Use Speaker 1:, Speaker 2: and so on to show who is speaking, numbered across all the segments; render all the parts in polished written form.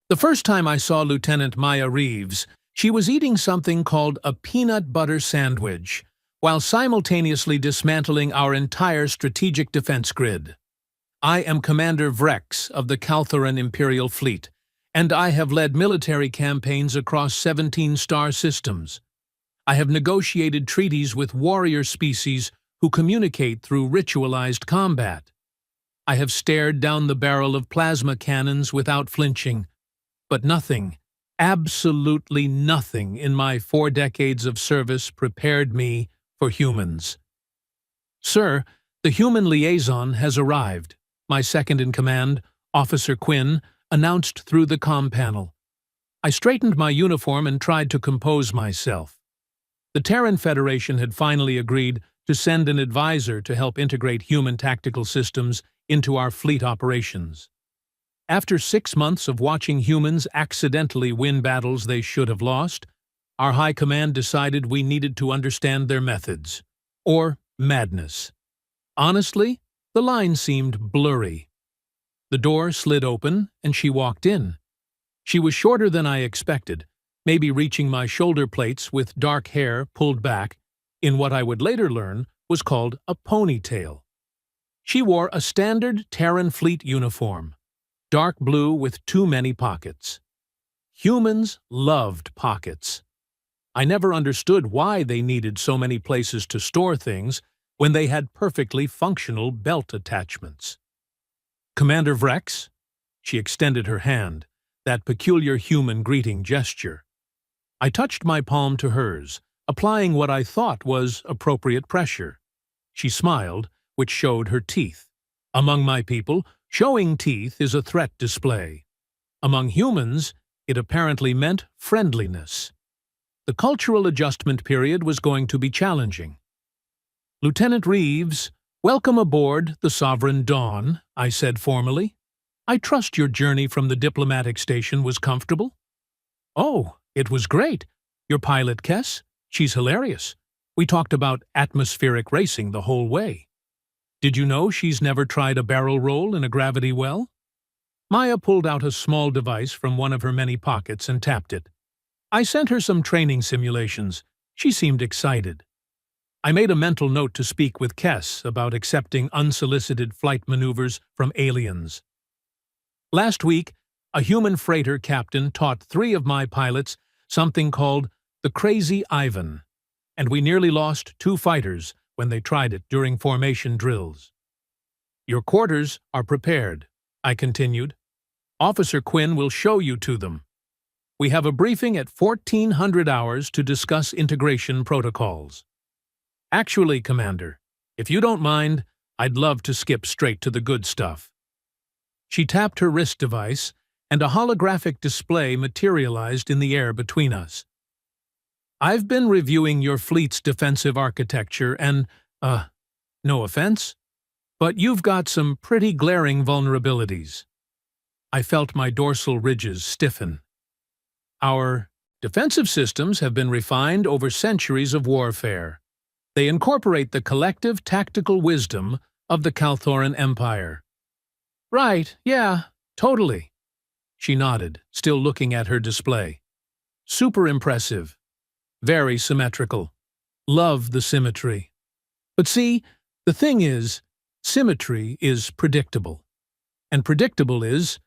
Speaker 1: The first time I saw Lieutenant Maya Reeves, she was eating something called a peanut butter sandwich, while simultaneously dismantling our entire strategic defense grid. I am Commander Vrex of the Calthoran Imperial Fleet, and I have led military campaigns across 17 star systems. I have negotiated treaties with warrior species who communicate through ritualized combat. I have stared down the barrel of plasma cannons without flinching, but nothing, absolutely nothing in my 4 decades of service prepared me for humans. Sir, the human liaison has arrived, my second-in-command, Officer Quinn, announced through the comm panel. I straightened my uniform and tried to compose myself. The Terran Federation had finally agreed to send an advisor to help integrate human tactical systems into our fleet operations. After 6 months of watching humans accidentally win battles they should have lost, our High Command decided we needed to understand their methods, or madness. Honestly, the line seemed blurry. The door slid open, and she walked in. She was shorter than I expected, maybe reaching my shoulder plates with dark hair pulled back in what I would later learn was called a ponytail. She wore a standard Terran Fleet uniform, dark blue with too many pockets. Humans loved pockets. I never understood why they needed so many places to store things when they had perfectly functional belt attachments. Commander Vrex? She extended her hand, that peculiar human greeting gesture. I touched my palm to hers, applying what I thought was appropriate pressure. She smiled, which showed her teeth. Among my people, showing teeth is a threat display. Among humans, it apparently meant friendliness. The cultural adjustment period was going to be challenging. Lieutenant Reeves, welcome aboard the Sovereign Dawn, I said formally. I trust your journey from the diplomatic station was comfortable? Oh, it was great. Your pilot, Kess? She's hilarious. We talked about atmospheric racing the whole way. Did you know she's never tried a barrel roll in a gravity well? Maya pulled out a small device from one of her many pockets and tapped it. I sent her some training simulations. She seemed excited. I made a mental note to speak with Kess about accepting unsolicited flight maneuvers from aliens. Last week, a human freighter captain taught 3 of my pilots something called the Crazy Ivan, and we nearly lost 2 fighters when they tried it during formation drills. Your quarters are prepared, I continued. Officer Quinn will show you to them. We have a briefing at 1400 hours to discuss integration protocols. Actually, Commander, if you don't mind, I'd love to skip straight to the good stuff. She tapped her wrist device, and a holographic display materialized in the air between us. I've been reviewing your fleet's defensive architecture and, no offense, but you've got some pretty glaring vulnerabilities. I felt my dorsal ridges stiffen. Our defensive systems have been refined over centuries of warfare. They incorporate the collective tactical wisdom of the Calthoran Empire. Right, yeah, totally. She nodded, still looking at her display. Super impressive. Very symmetrical. Love the symmetry. But see, the thing is, symmetry is predictable. And predictable is,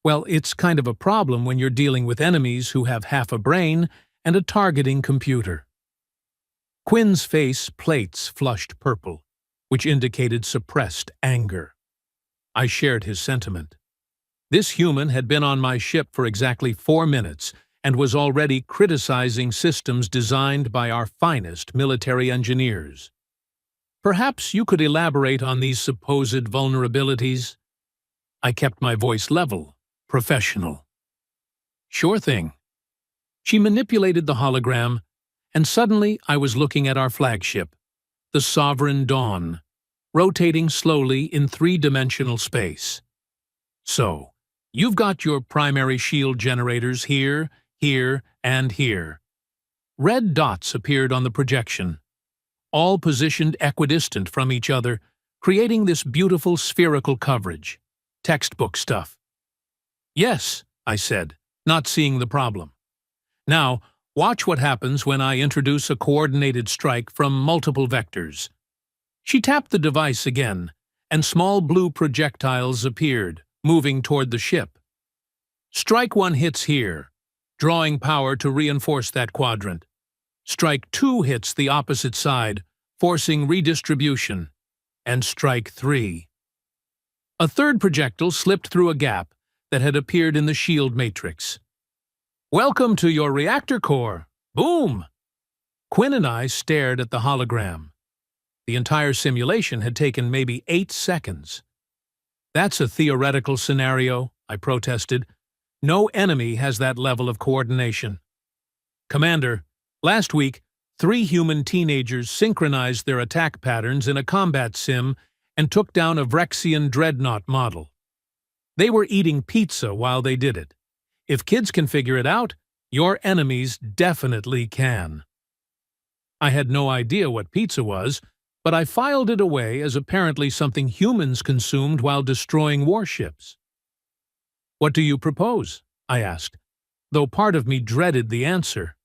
Speaker 1: well, it's kind of a problem when you're dealing with enemies who have half a brain and a targeting computer. Quinn's face plates flushed purple, which indicated suppressed anger. I shared his sentiment. This human had been on my ship for exactly 4 minutes and was already criticizing systems designed by our finest military engineers. Perhaps you could elaborate on these supposed vulnerabilities? I kept my voice level, professional. Sure thing. She manipulated the hologram, and suddenly I was looking at our flagship, the Sovereign Dawn, rotating slowly in 3-dimensional space. So, you've got your primary shield generators here, here, and here. Red dots appeared on the projection, all positioned equidistant from each other, creating this beautiful spherical coverage. Textbook stuff. Yes, I said, not seeing the problem. Now, watch what happens when I introduce a coordinated strike from multiple vectors. She tapped the device again, and small blue projectiles appeared, moving toward the ship. Strike 1 hits here, drawing power to reinforce that quadrant. Strike 2 hits the opposite side, forcing redistribution. And Strike 3. A third projectile slipped through a gap that had appeared in the shield matrix. "Welcome to your reactor core. Boom!" Quinn and I stared at the hologram. The entire simulation had taken maybe 8 seconds. "That's a theoretical scenario," I protested. "No enemy has that level of coordination." "Commander, last week, 3 human teenagers synchronized their attack patterns in a combat sim and took down a Vrexian dreadnought model. They were eating pizza while they did it. If kids can figure it out, your enemies definitely can." I had no idea what pizza was, but I filed it away as apparently something humans consumed while destroying warships. "What do you propose?" I asked, though part of me dreaded the answer.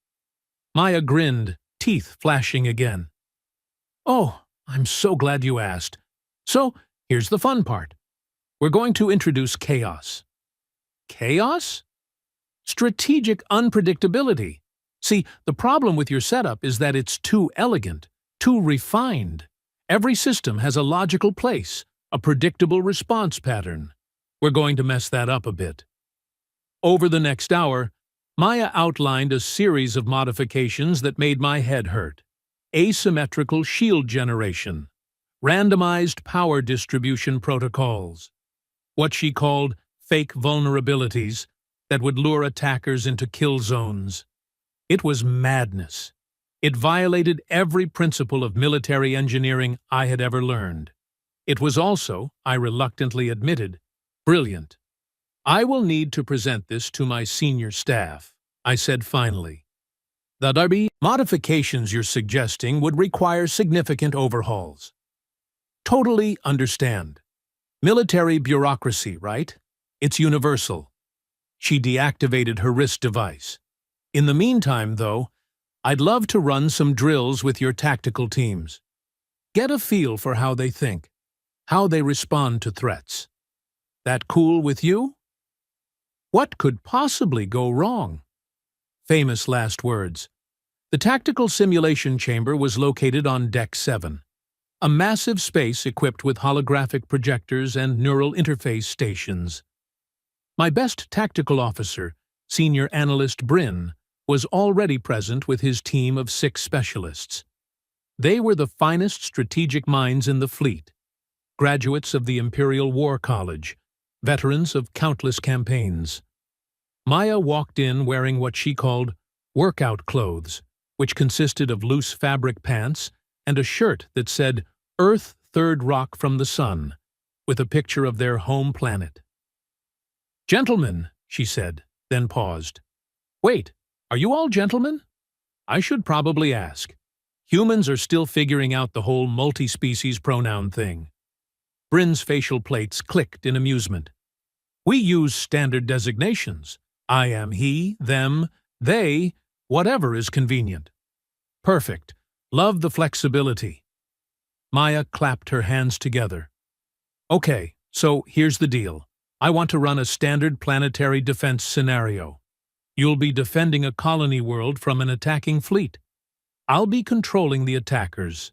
Speaker 1: Maya grinned, teeth flashing again. "Oh, I'm so glad you asked. So, here's the fun part. We're going to introduce chaos." Chaos? Strategic unpredictability. See, the problem with your setup is that it's too elegant, too refined. Every system has a logical place, a predictable response pattern. We're going to mess that up a bit. Over the next hour, Maya outlined a series of modifications that made my head hurt. Asymmetrical shield generation, randomized power distribution protocols, what she called fake vulnerabilities that would lure attackers into kill zones. It was madness. It violated every principle of military engineering I had ever learned. It was also, I reluctantly admitted, brilliant. "I will need to present this to my senior staff," I said finally. "The modifications you're suggesting would require significant overhauls." "Totally understand. Military bureaucracy, right? It's universal." She deactivated her wrist device. "In the meantime, though, I'd love to run some drills with your tactical teams. Get a feel for how they think, how they respond to threats. That cool with you?" What could possibly go wrong? Famous last words. The tactical simulation chamber was located on Deck 7, a massive space equipped with holographic projectors and neural interface stations. My best tactical officer, Senior Analyst Bryn, was already present with his team of 6 specialists. They were the finest strategic minds in the fleet, graduates of the Imperial War College, veterans of countless campaigns. Maya walked in wearing what she called workout clothes, which consisted of loose fabric pants and a shirt that said "Earth, Third Rock from the Sun," with a picture of their home planet. "Gentlemen," she said, then paused. "Wait, are you all gentlemen? I should probably ask. Humans are still figuring out the whole multi-species pronoun thing." Bryn's facial plates clicked in amusement. "We use standard designations. I am he, them, they, whatever is convenient." "Perfect. Love the flexibility." Maya clapped her hands together. "Okay, so here's the deal. I want to run a standard planetary defense scenario. You'll be defending a colony world from an attacking fleet. I'll be controlling the attackers.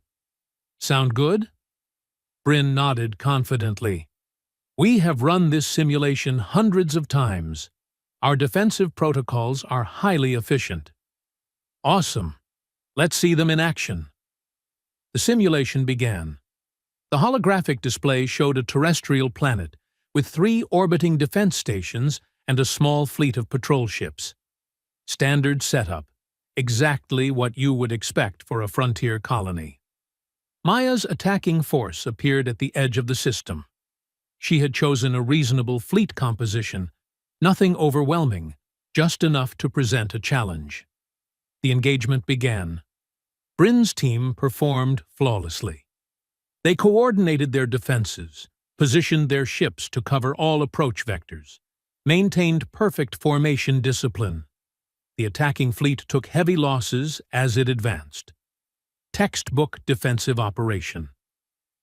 Speaker 1: Sound good?" Bryn nodded confidently. "We have run this simulation hundreds of times. Our defensive protocols are highly efficient." "Awesome. Let's see them in action." The simulation began. The holographic display showed a terrestrial planet with 3 orbiting defense stations and a small fleet of patrol ships. Standard setup, exactly what you would expect for a frontier colony. Maya's attacking force appeared at the edge of the system. She had chosen a reasonable fleet composition, nothing overwhelming, just enough to present a challenge. The engagement began. Bryn's team performed flawlessly. They coordinated their defenses, positioned their ships to cover all approach vectors, maintained perfect formation discipline. The attacking fleet took heavy losses as it advanced. Textbook defensive operation.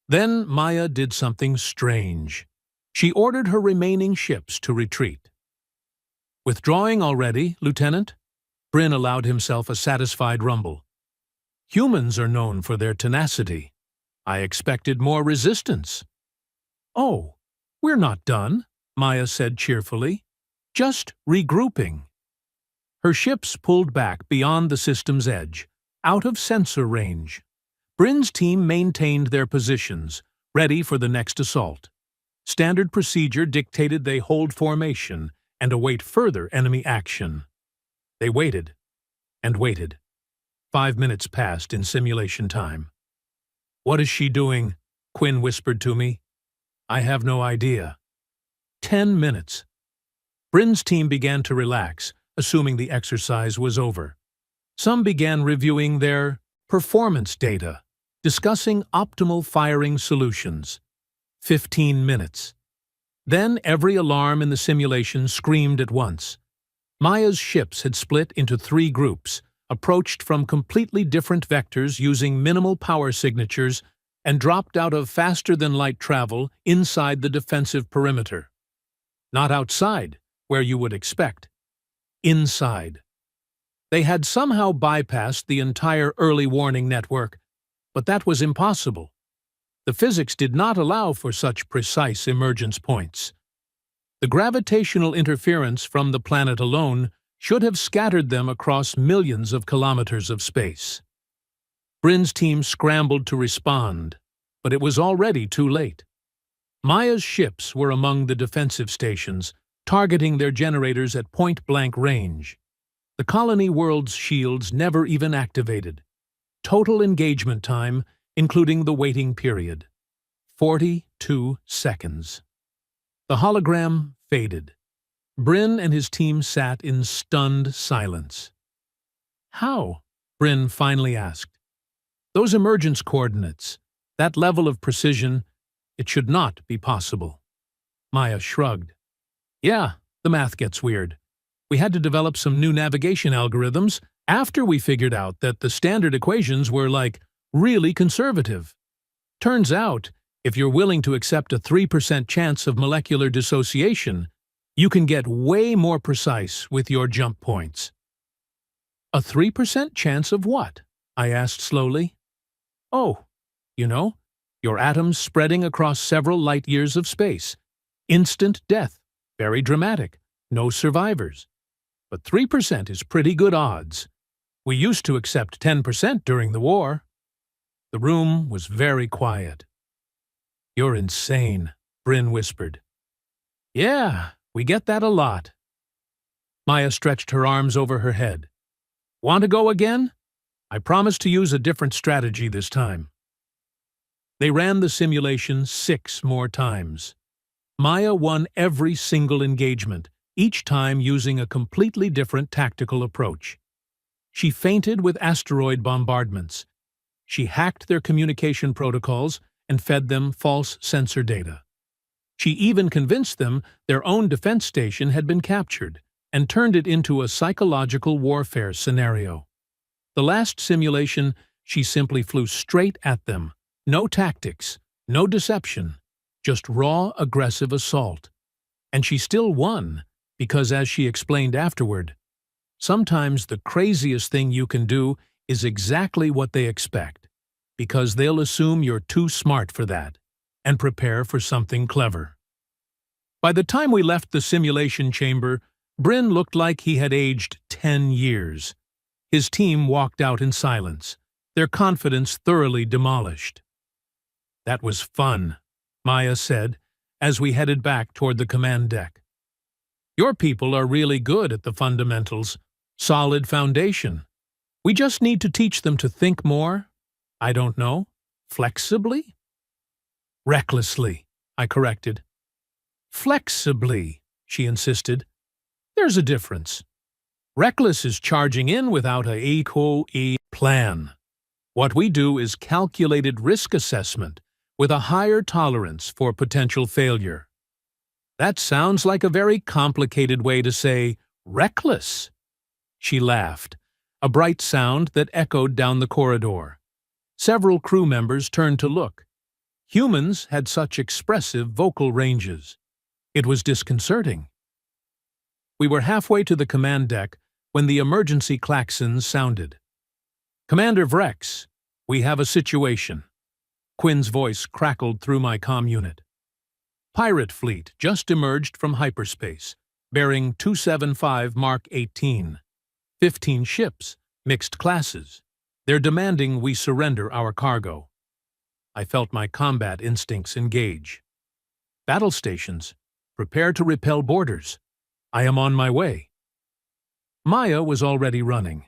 Speaker 1: Then Maya did something strange. She ordered her remaining ships to retreat. "Withdrawing already, Lieutenant?" Bryn allowed himself a satisfied rumble. "Humans are known for their tenacity. I expected more resistance." "Oh, we're not done," Maya said cheerfully. "Just regrouping." Her ships pulled back beyond the system's edge, out of sensor range. Bryn's team maintained their positions, ready for the next assault. Standard procedure dictated they hold formation and await further enemy action. They waited and waited. 5 minutes passed in simulation time. "What is she doing?" Quinn whispered to me. "I have no idea." 10 minutes. Bryn's team began to relax, assuming the exercise was over. Some began reviewing their performance data, discussing optimal firing solutions. 15 minutes. Then every alarm in the simulation screamed at once. Maya's ships had split into 3 groups, approached from completely different vectors using minimal power signatures, and dropped out of faster-than-light travel inside the defensive perimeter. Not outside, where you would expect. Inside. They had somehow bypassed the entire early warning network, but that was impossible. The physics did not allow for such precise emergence points. The gravitational interference from the planet alone should have scattered them across millions of kilometers of space. Bryn's team scrambled to respond, but it was already too late. Maya's ships were among the defensive stations, targeting their generators at point-blank range. The colony world's shields never even activated. Total engagement time, including the waiting period. 42 seconds. The hologram faded. Bryn and his team sat in stunned silence. "How?" Bryn finally asked. "Those emergence coordinates, that level of precision, it should not be possible." Maya shrugged. "Yeah, the math gets weird. We had to develop some new navigation algorithms after we figured out that the standard equations were, like, really conservative. Turns out, if you're willing to accept a 3% chance of molecular dissociation, you can get way more precise with your jump points." "A 3% chance of what?" I asked slowly. "Oh, your atoms spreading across several light-years of space. Instant death, very dramatic, no survivors. But 3% is pretty good odds. We used to accept 10% during the war." The room was very quiet. "You're insane," Bryn whispered. "Yeah, we get that a lot." Maya stretched her arms over her head. "Want to go again? I promise to use a different strategy this time." They ran the simulation 6 more times. Maya won every single engagement, each time using a completely different tactical approach. She feinted with asteroid bombardments. She hacked their communication protocols and fed them false sensor data. She even convinced them their own defense station had been captured and turned it into a psychological warfare scenario. The last simulation, she simply flew straight at them. No tactics, no deception, just raw, aggressive assault. And she still won, because as she explained afterward, sometimes the craziest thing you can do is exactly what they expect, because they'll assume you're too smart for that, and prepare for something clever. By the time we left the simulation chamber, Bryn looked like he had aged 10 years. His team walked out in silence, their confidence thoroughly demolished. "That was fun," Maya said, as we headed back toward the command deck. "Your people are really good at the fundamentals, solid foundation. We just need to teach them to think more, I don't know, flexibly?" "Recklessly," I corrected. "Flexibly," she insisted. "There's a difference. Reckless is charging in without a plan. What we do is calculated risk assessment with a higher tolerance for potential failure." That sounds like a very complicated way to say reckless. She laughed, a bright sound that echoed down the corridor. Several crew members turned to look. Humans had such expressive vocal ranges. It was disconcerting. We were halfway to the command deck when the emergency klaxons sounded. "Commander Vrex, we have a situation." Quinn's voice crackled through my comm unit. Pirate fleet just emerged from hyperspace, bearing 275 Mark 18. 15 ships, mixed classes. They're demanding we surrender our cargo. I felt my combat instincts engage. Battle stations, prepare to repel boarders. I am on my way. Maya was already running.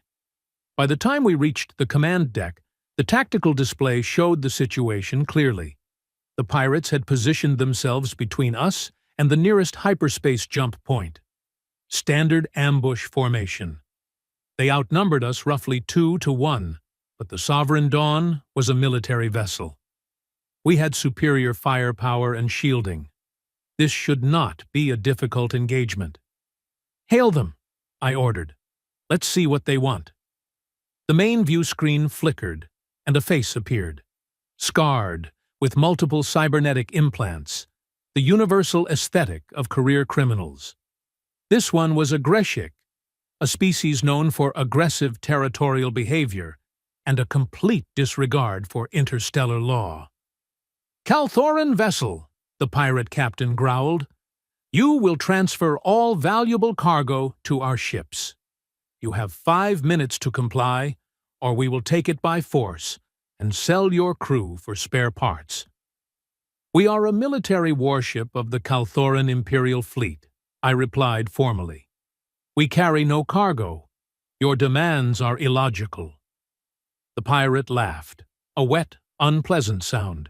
Speaker 1: By the time we reached the command deck, the tactical display showed the situation clearly. The pirates had positioned themselves between us and the nearest hyperspace jump point. Standard ambush formation. They outnumbered us roughly 2-1, but the Sovereign Dawn was a military vessel. We had superior firepower and shielding. This should not be a difficult engagement. "Hail them," I ordered. "Let's see what they want." The main view screen flickered, and a face appeared. Scarred, with multiple cybernetic implants, the universal aesthetic of career criminals. This one was a Greshik, a species known for aggressive territorial behavior and a complete disregard for interstellar law. "Calthoran vessel," the pirate captain growled. "You will transfer all valuable cargo to our ships. You have 5 minutes to comply, or we will take it by force and sell your crew for spare parts." "We are a military warship of the Calthoran Imperial Fleet," I replied formally. "We carry no cargo. Your demands are illogical." The pirate laughed, a wet, unpleasant sound.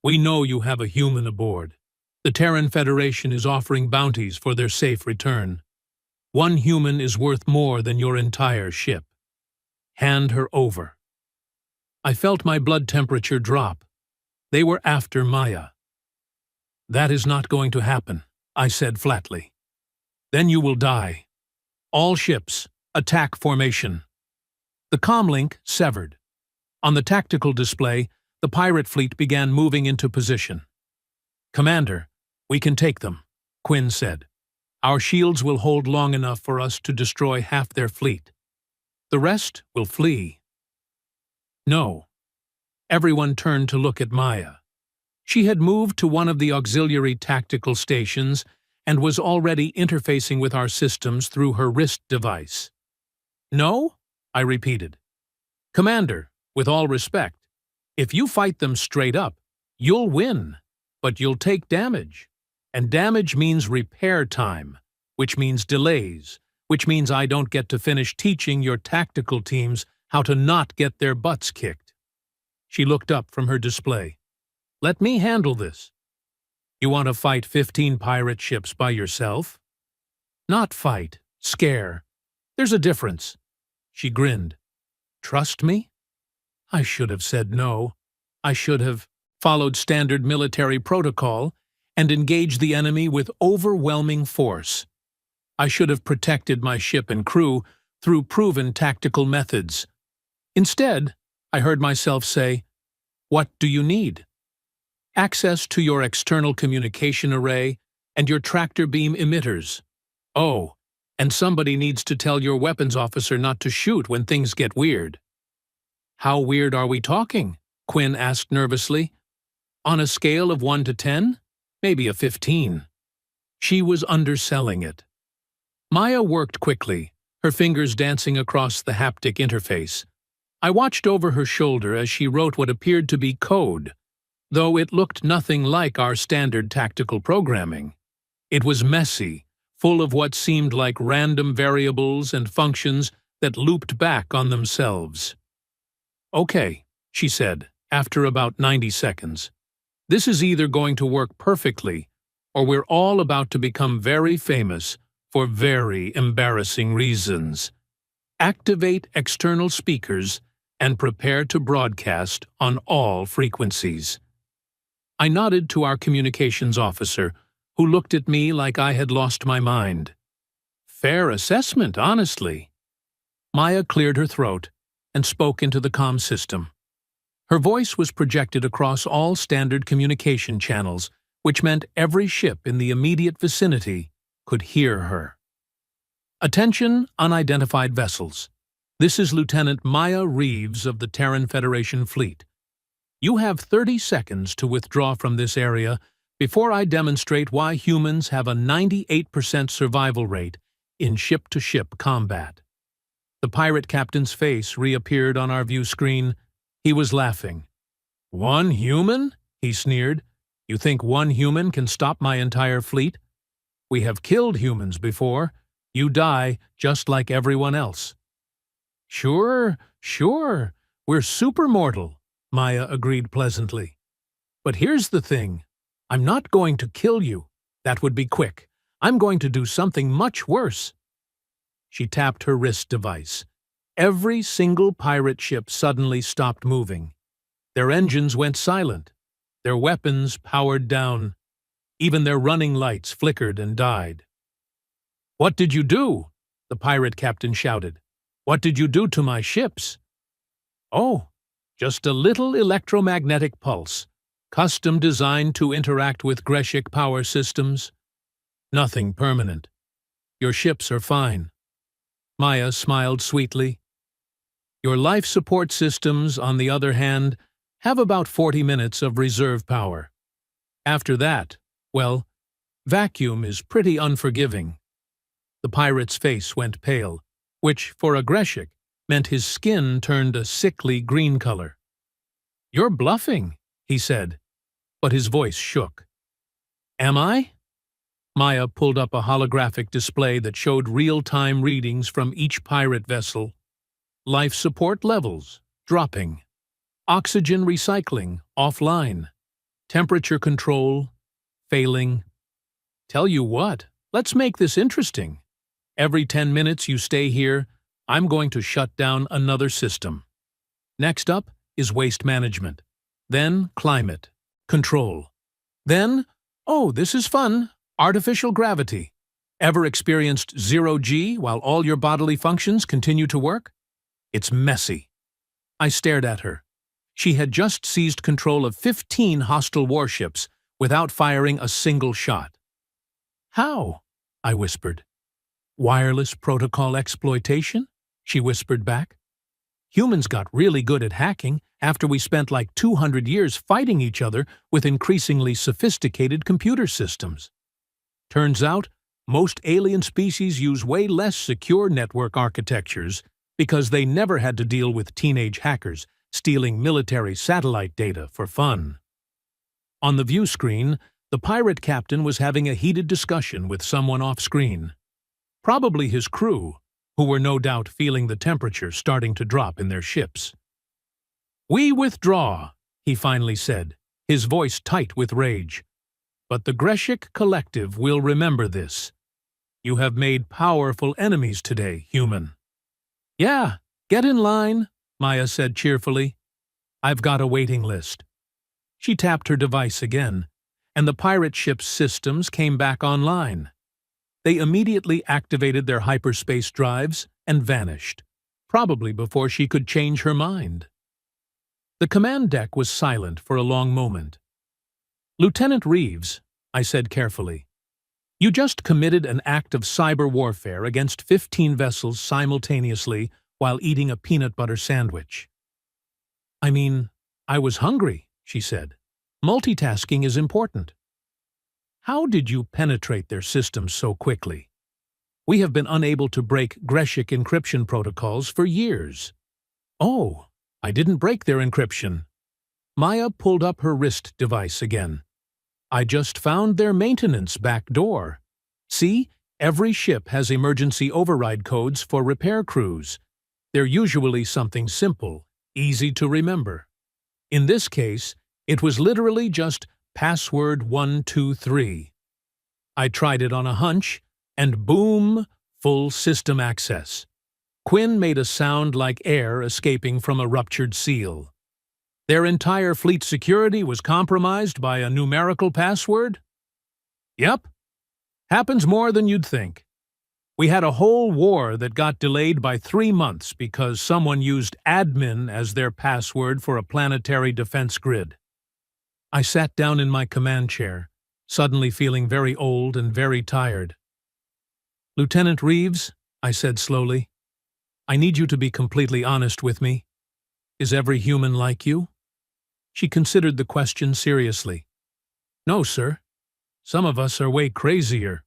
Speaker 1: "We know you have a human aboard. The Terran Federation is offering bounties for their safe return. 1 human is worth more than your entire ship. Hand her over." I felt my blood temperature drop. They were after Maya. "That is not going to happen," I said flatly. "Then you will die. All ships, attack formation." The comlink severed. On the tactical display, the pirate fleet began moving into position. "Commander, we can take them," Quinn said. "Our shields will hold long enough for us to destroy half their fleet. The rest will flee." No. Everyone turned to look at Maya. She had moved to one of the auxiliary tactical stations and was already interfacing with our systems through her wrist device. "No?" I repeated. "Commander, with all respect, if you fight them straight up, you'll win, but you'll take damage. And damage means repair time, which means delays, which means I don't get to finish teaching your tactical teams how to not get their butts kicked." She looked up from her display. "Let me handle this." "You want to fight 15 pirate ships by yourself?" "Not fight, scare. There's a difference." She grinned. "Trust me?" I should have said no. I should have followed standard military protocol and engaged the enemy with overwhelming force. I should have protected my ship and crew through proven tactical methods. Instead, I heard myself say, "What do you need?" "Access to your external communication array and your tractor beam emitters. Oh, and somebody needs to tell your weapons officer not to shoot when things get weird." "How weird are we talking?" Quinn asked nervously. "On a scale of 1 to 10? Maybe a 15. She was underselling it. Maya worked quickly, her fingers dancing across the haptic interface. I watched over her shoulder as she wrote what appeared to be code, though it looked nothing like our standard tactical programming. It was messy, full of what seemed like random variables and functions that looped back on themselves. "Okay," she said, after about 90 seconds. "This is either going to work perfectly, or we're all about to become very famous for very embarrassing reasons. Activate external speakers and prepare to broadcast on all frequencies." I nodded to our communications officer, who looked at me like I had lost my mind. Fair assessment, honestly. Maya cleared her throat and spoke into the comm system. Her voice was projected across all standard communication channels, which meant every ship in the immediate vicinity could hear her. Attention, unidentified vessels. This is Lieutenant Maya Reeves of the Terran Federation Fleet. You have 30 seconds to withdraw from this area before I demonstrate why humans have a 98% survival rate in ship-to-ship combat. The pirate captain's face reappeared on our view screen. He was laughing. "One human?" he sneered. "You think one human can stop my entire fleet? We have killed humans before. You die just like everyone else." Sure. We're supermortal," Maya agreed pleasantly. "But here's the thing. I'm not going to kill you. That would be quick. I'm going to do something much worse." She tapped her wrist device. Every single pirate ship suddenly stopped moving. Their engines went silent. Their weapons powered down. Even their running lights flickered and died. "What did you do?" the pirate captain shouted. "What did you do to my ships?" "Oh, just a little electromagnetic pulse, custom designed to interact with Galactic power systems. Nothing permanent. Your ships are fine." Maya smiled sweetly. "Your life support systems, on the other hand, have about 40 minutes of reserve power. After that, well, vacuum is pretty unforgiving." The pirate's face went pale, which, for a Galactic, meant his skin turned a sickly green color. "You're bluffing," he said, but his voice shook. "Am I?" Maya pulled up a holographic display that showed real-time readings from each pirate vessel. Life support levels, dropping. Oxygen recycling, offline. Temperature control, failing. "Tell you what, let's make this interesting. Every 10 minutes you stay here, I'm going to shut down another system. Next up is waste management. Then climate control. Then, oh, this is fun, artificial gravity. Ever experienced 0G while all your bodily functions continue to work? It's messy." I stared at her. She had just seized control of 15 hostile warships without firing a single shot. "How?" I whispered. "Wireless protocol exploitation?" she whispered back. "Humans got really good at hacking after we spent like 200 years fighting each other with increasingly sophisticated computer systems. Turns out, most alien species use way less secure network architectures because they never had to deal with teenage hackers stealing military satellite data for fun." On the view screen, the pirate captain was having a heated discussion with someone off-screen. Probably his crew, who were no doubt feeling the temperature starting to drop in their ships. "We withdraw," he finally said, his voice tight with rage. "But the Galactic Collective will remember this. You have made powerful enemies today, human." "Yeah, get in line," Maya said cheerfully. "I've got a waiting list." She tapped her device again, and the pirate ship's systems came back online. They immediately activated their hyperspace drives and vanished, probably before she could change her mind. The command deck was silent for a long moment. "Lieutenant Reeves," I said carefully, "you just committed an act of cyber warfare against 15 vessels simultaneously while eating a peanut butter sandwich." "I mean, I was hungry," she said. "Multitasking is important." "How did you penetrate their systems so quickly? We have been unable to break Galactic encryption protocols for years." "Oh, I didn't break their encryption." Maya pulled up her wrist device again. "I just found their maintenance back door. See, every ship has emergency override codes for repair crews. They're usually something simple, easy to remember. In this case, it was literally just password 123. I tried it on a hunch, and boom, full system access. Quinn made a sound like air escaping from a ruptured seal. Their entire fleet security was compromised by a numerical password? Yep, happens more than you'd think. We had a whole war that got delayed by 3 months because someone used admin as their password for a planetary defense grid. I sat down in my command chair, suddenly feeling very old and very tired. "Lieutenant Reeves," I said slowly, "I need you to be completely honest with me. Is every human like you?" She considered the question seriously. "No, sir. Some of us are way crazier."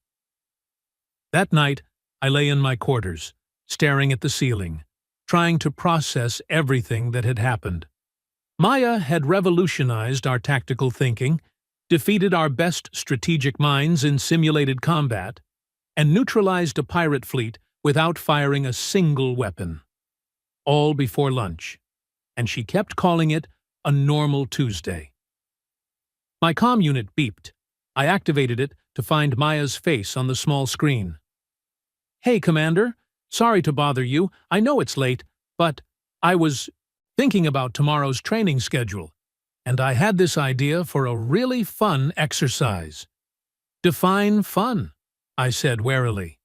Speaker 1: That night, I lay in my quarters, staring at the ceiling, trying to process everything that had happened. Maya had revolutionized our tactical thinking, defeated our best strategic minds in simulated combat, and neutralized a pirate fleet without firing a single weapon. All before lunch, and she kept calling it a normal Tuesday. My comm unit beeped. I activated it to find Maya's face on the small screen. "Hey, Commander. Sorry to bother you. I know it's late, but I was thinking about tomorrow's training schedule, and I had this idea for a really fun exercise." "Define fun," I said warily.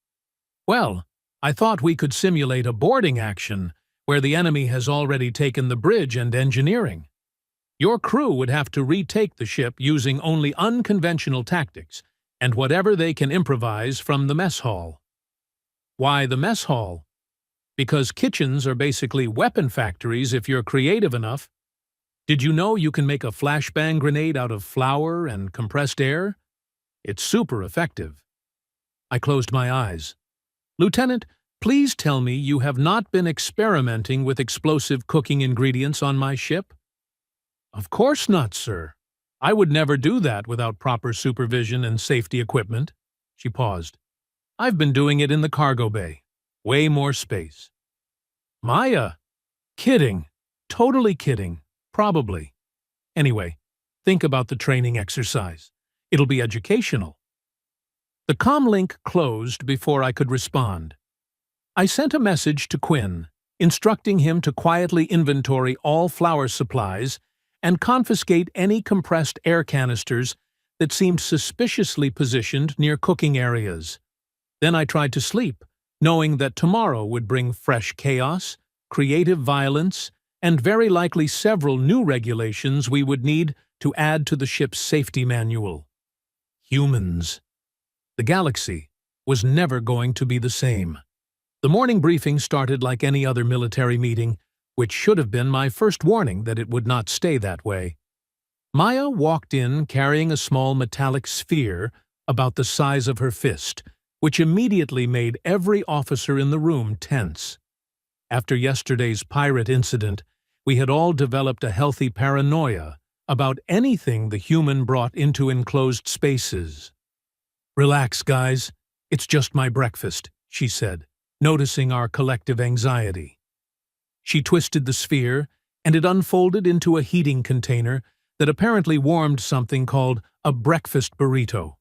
Speaker 1: "Well, I thought we could simulate a boarding action where the enemy has already taken the bridge and engineering. Your crew would have to retake the ship using only unconventional tactics and whatever they can improvise from the mess hall." "Why the mess hall?" "Because kitchens are basically weapon factories if you're creative enough. Did you know you can make a flashbang grenade out of flour and compressed air? It's super effective." I closed my eyes. "Lieutenant, please tell me you have not been experimenting with explosive cooking ingredients on my ship?" "Of course not, sir. I would never do that without proper supervision and safety equipment." She paused. "I've been doing it in the cargo bay. Way more space." "Maya! Kidding. Totally kidding. Probably. Anyway, think about the training exercise. It'll be educational." The comm link closed before I could respond. I sent a message to Quinn, instructing him to quietly inventory all flour supplies and confiscate any compressed air canisters that seemed suspiciously positioned near cooking areas. Then I tried to sleep, knowing that tomorrow would bring fresh chaos, creative violence, and very likely several new regulations we would need to add to the ship's safety manual. Humans. The galaxy was never going to be the same. The morning briefing started like any other military meeting, which should have been my first warning that it would not stay that way. Maya walked in carrying a small metallic sphere about the size of her fist, which immediately made every officer in the room tense. After yesterday's pirate incident, we had all developed a healthy paranoia about anything the human brought into enclosed spaces. "Relax, guys. It's just my breakfast," she said, noticing our collective anxiety. She twisted the sphere, and it unfolded into a heating container that apparently warmed something called a breakfast burrito.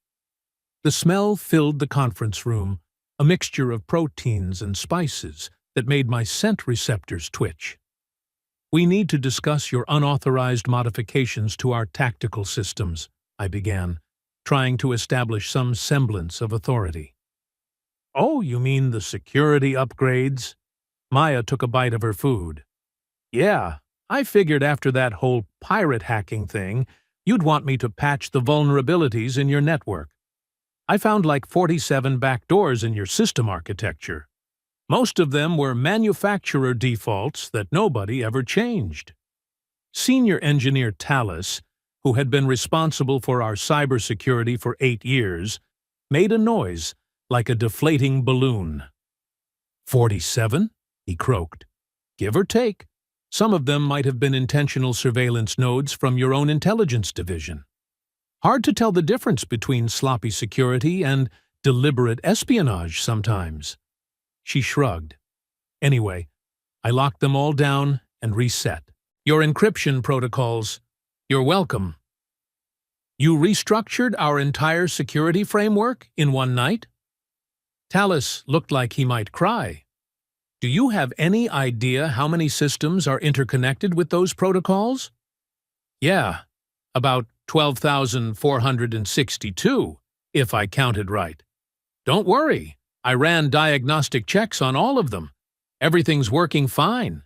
Speaker 1: The smell filled the conference room, a mixture of proteins and spices that made my scent receptors twitch. "We need to discuss your unauthorized modifications to our tactical systems," I began, trying to establish some semblance of authority. "Oh, you mean the security upgrades?" Maya took a bite of her food. "Yeah, I figured after that whole pirate hacking thing, you'd want me to patch the vulnerabilities in your network. I found like 47 backdoors in your system architecture. Most of them were manufacturer defaults that nobody ever changed." Senior engineer Tallis, who had been responsible for our cybersecurity for 8 years, made a noise like a deflating balloon. 47? He croaked. "Give or take. Some of them might have been intentional surveillance nodes from your own intelligence division. Hard to tell the difference between sloppy security and deliberate espionage sometimes." She shrugged. "Anyway, I locked them all down and reset. Your encryption protocols. You're welcome." "You restructured our entire security framework in one night?" Tallis looked like he might cry. "Do you have any idea how many systems are interconnected with those protocols?" "Yeah, about 12,462, if I counted right. Don't worry, I ran diagnostic checks on all of them. Everything's working fine.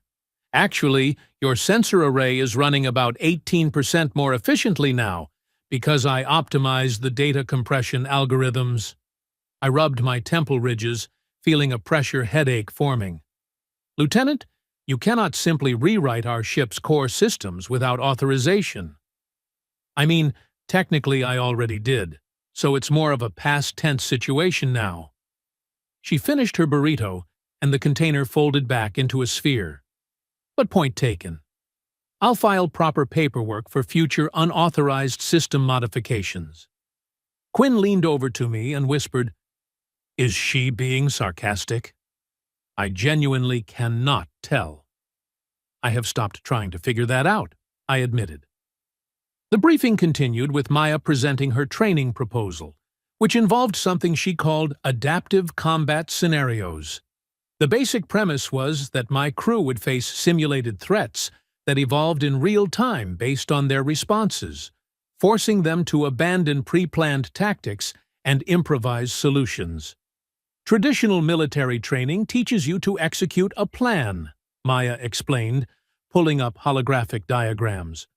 Speaker 1: Actually, your sensor array is running about 18% more efficiently now because I optimized the data compression algorithms. I rubbed my temple ridges, feeling a pressure headache forming. Lieutenant, you cannot simply rewrite our ship's core systems without authorization. I mean, technically I already did, so it's more of a past tense situation now. She finished her burrito, and the container folded back into a sphere. But point taken. I'll file proper paperwork for future unauthorized system modifications. Quinn leaned over to me and whispered, "Is she being sarcastic?" I genuinely cannot tell. I have stopped trying to figure that out, I admitted. The briefing continued with Maya presenting her training proposal, which involved something she called adaptive combat scenarios. The basic premise was that my crew would face simulated threats that evolved in real time based on their responses, forcing them to abandon pre-planned tactics and improvise solutions. Traditional military training teaches you to execute a plan, Maya explained, pulling up holographic diagrams.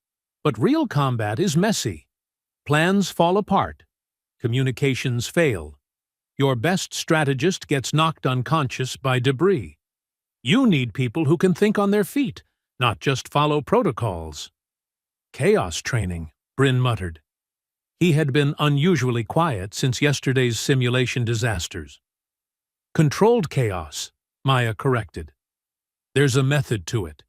Speaker 1: But real combat is messy. Plans fall apart. Communications fail. Your best strategist gets knocked unconscious by debris. You need people who can think on their feet, not just follow protocols. Chaos training, Bryn muttered. He had been unusually quiet since yesterday's simulation disasters. Controlled chaos, Maya corrected. There's a method to it.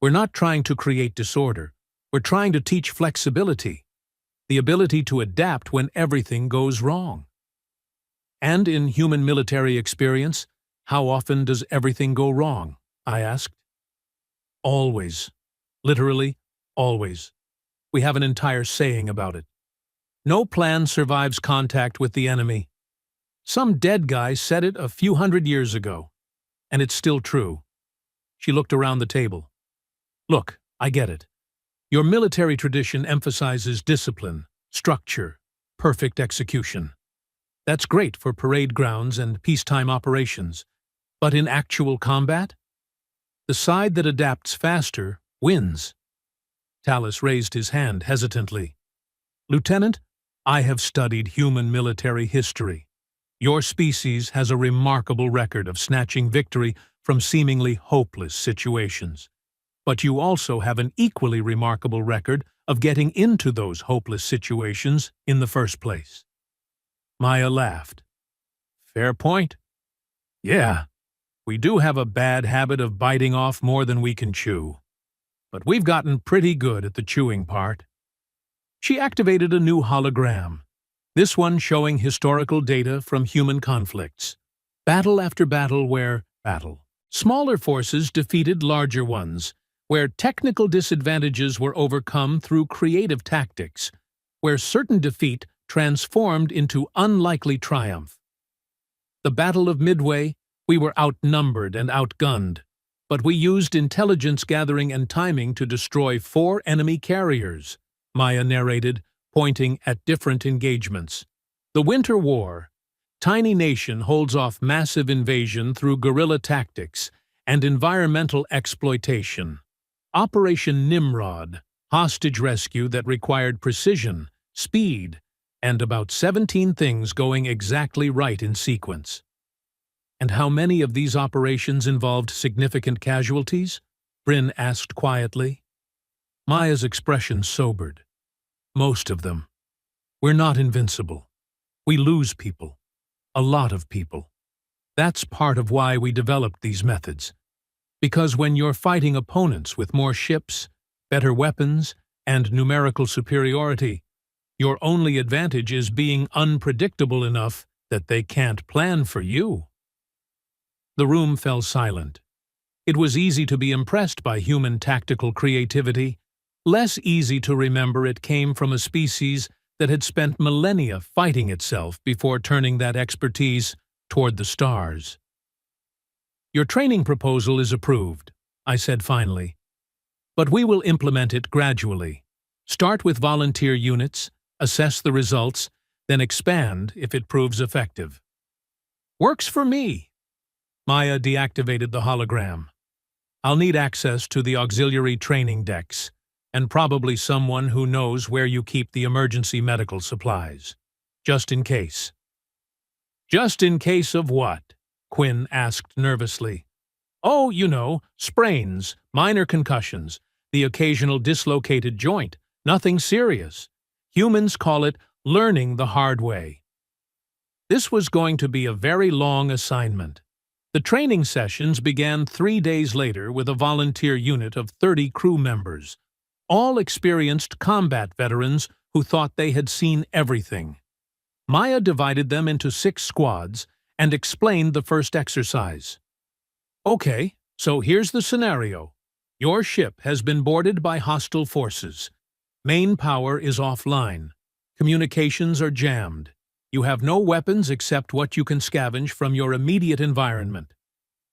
Speaker 1: We're not trying to create disorder. We're trying to teach flexibility, the ability to adapt when everything goes wrong. And in human military experience, how often does everything go wrong? I asked. Always. Literally, always. We have an entire saying about it. No plan survives contact with the enemy. Some dead guy said it a few hundred years ago, and it's still true. She looked around the table. Look, I get it. Your military tradition emphasizes discipline, structure, perfect execution. That's great for parade grounds and peacetime operations. But in actual combat? The side that adapts faster wins. Talus raised his hand hesitantly. Lieutenant, I have studied human military history. Your species has a remarkable record of snatching victory from seemingly hopeless situations. But you also have an equally remarkable record of getting into those hopeless situations in the first place. Maya laughed. Fair point. Yeah, we do have a bad habit of biting off more than we can chew. But we've gotten pretty good at the chewing part. She activated a new hologram, this one showing historical data from human conflicts. Battle after battle where smaller forces defeated larger ones, where technical disadvantages were overcome through creative tactics, where certain defeat transformed into unlikely triumph. The Battle of Midway, we were outnumbered and outgunned, but we used intelligence gathering and timing to destroy 4 enemy carriers, Maya narrated, pointing at different engagements. The Winter War, tiny nation holds off massive invasion through guerrilla tactics and environmental exploitation. Operation Nimrod, hostage rescue that required precision, speed, and about 17 things going exactly right in sequence. And how many of these operations involved significant casualties? Bryn asked quietly. Maya's expression sobered. Most of them. We're not invincible. We lose people. A lot of people. That's part of why we developed these methods. Because when you're fighting opponents with more ships, better weapons, and numerical superiority, your only advantage is being unpredictable enough that they can't plan for you. The room fell silent. It was easy to be impressed by human tactical creativity, less easy to remember it came from a species that had spent millennia fighting itself before turning that expertise toward the stars. Your training proposal is approved, I said finally. But we will implement it gradually. Start with volunteer units, assess the results, then expand if it proves effective. Works for me. Maya deactivated the hologram. I'll need access to the auxiliary training decks, and probably someone who knows where you keep the emergency medical supplies. Just in case. Just in case of what? Quinn asked nervously. Oh, you know, sprains, minor concussions, the occasional dislocated joint, nothing serious. Humans call it learning the hard way. This was going to be a very long assignment. The training sessions began 3 days later with a volunteer unit of 30 crew members, all experienced combat veterans who thought they had seen everything. Maya divided them into 6 squads and explained the first exercise. Okay, so here's the scenario. Your ship has been boarded by hostile forces. Main power is offline. Communications are jammed. You have no weapons except what you can scavenge from your immediate environment.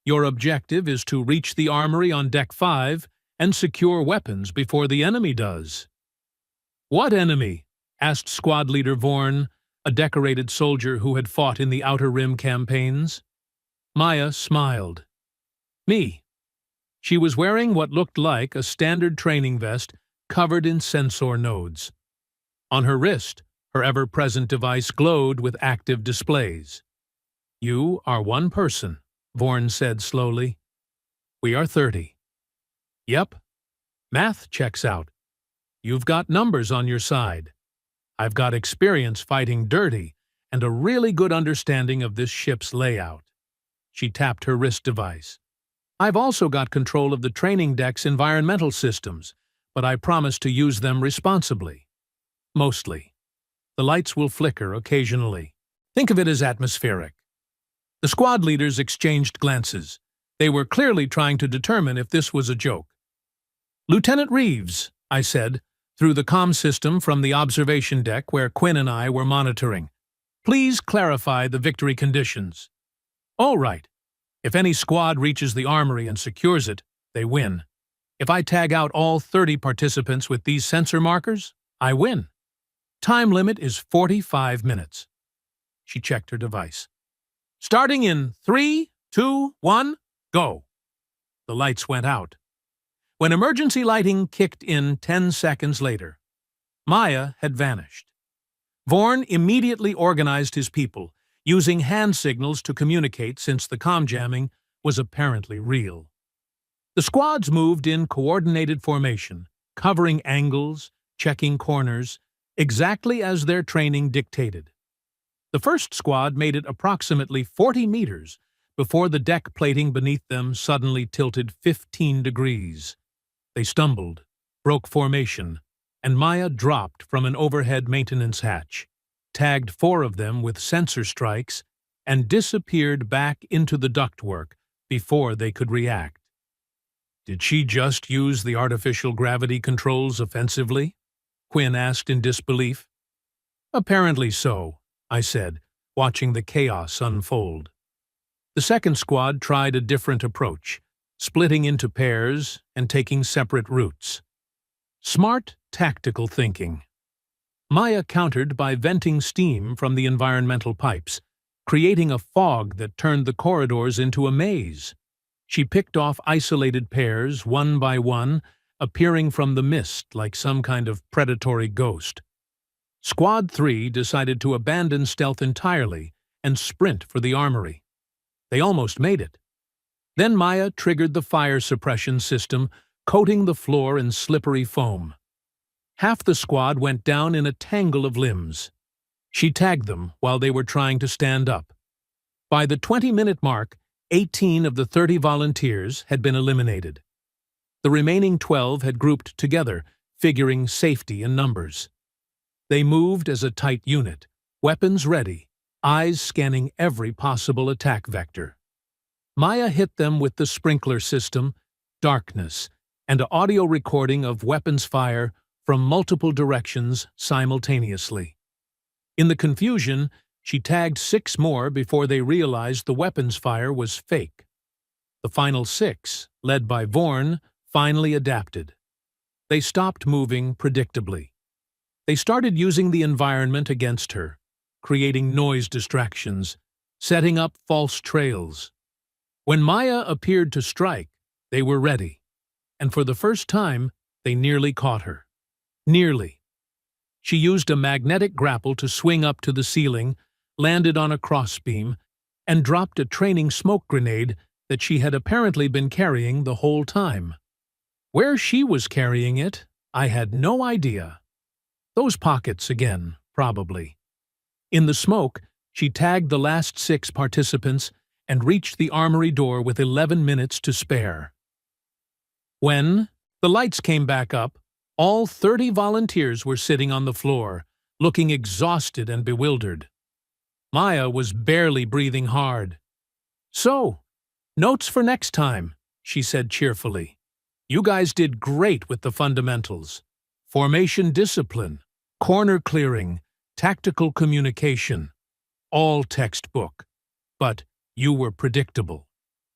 Speaker 1: Your objective is to reach the armory on Deck 5 and secure weapons before the enemy does. What enemy? Asked Squad Leader Vorn, a decorated soldier who had fought in the Outer Rim campaigns. Maya smiled. Me. She was wearing what looked like a standard training vest covered in sensor nodes. On her wrist, her ever-present device glowed with active displays. You are one person, Vorn said slowly. We are 30. Yep. Math checks out. You've got numbers on your side. I've got experience fighting dirty and a really good understanding of this ship's layout. She tapped her wrist device. I've also got control of the training deck's environmental systems, but I promise to use them responsibly. Mostly. The lights will flicker occasionally. Think of it as atmospheric. The squad leaders exchanged glances. They were clearly trying to determine if this was a joke. Lieutenant Reeves, I said, through the comm system from the observation deck where Quinn and I were monitoring. Please clarify the victory conditions. All right. If any squad reaches the armory and secures it, they win. If I tag out all 30 participants with these sensor markers, I win. Time limit is 45 minutes. She checked her device. Starting in 3, 2, 1, go. The lights went out. When emergency lighting kicked in 10 seconds later, Maya had vanished. Vorn immediately organized his people, using hand signals to communicate since the comm jamming was apparently real. The squads moved in coordinated formation, covering angles, checking corners, exactly as their training dictated. The first squad made it approximately 40 meters before the deck plating beneath them suddenly tilted 15 degrees. They stumbled, broke formation, and Maya dropped from an overhead maintenance hatch, tagged 4 of them with sensor strikes, and disappeared back into the ductwork before they could react. Did she just use the artificial gravity controls offensively? Quinn asked in disbelief. Apparently so, I said, watching the chaos unfold. The second squad tried a different approach, splitting into pairs and taking separate routes. Smart, tactical thinking. Maya countered by venting steam from the environmental pipes, creating a fog that turned the corridors into a maze. She picked off isolated pairs, one by one, appearing from the mist like some kind of predatory ghost. Squad 3 decided to abandon stealth entirely and sprint for the armory. They almost made it. Then Maya triggered the fire suppression system, coating the floor in slippery foam. Half the squad went down in a tangle of limbs. She tagged them while they were trying to stand up. By the 20-minute mark, 18 of the 30 volunteers had been eliminated. The remaining 12 had grouped together, figuring safety in numbers. They moved as a tight unit, weapons ready, eyes scanning every possible attack vector. Maya hit them with the sprinkler system, darkness, and an audio recording of weapons fire from multiple directions simultaneously. In the confusion, she tagged 6 more before they realized the weapons fire was fake. The final 6, led by Vorn, finally adapted. They stopped moving predictably. They started using the environment against her, creating noise distractions, setting up false trails. When Maya appeared to strike, they were ready, and for the first time, they nearly caught her. Nearly. She used a magnetic grapple to swing up to the ceiling, landed on a crossbeam, and dropped a training smoke grenade that she had apparently been carrying the whole time. Where she was carrying it, I had no idea. Those pockets again, probably. In the smoke, she tagged the last 6 participants and reached the armory door with 11 minutes to spare. When the lights came back up, all 30 volunteers were sitting on the floor, looking exhausted and bewildered. Maya was barely breathing hard. "So, notes for next time," she said cheerfully. "You guys did great with the fundamentals. Formation discipline, corner clearing, tactical communication. All textbook. But you were predictable.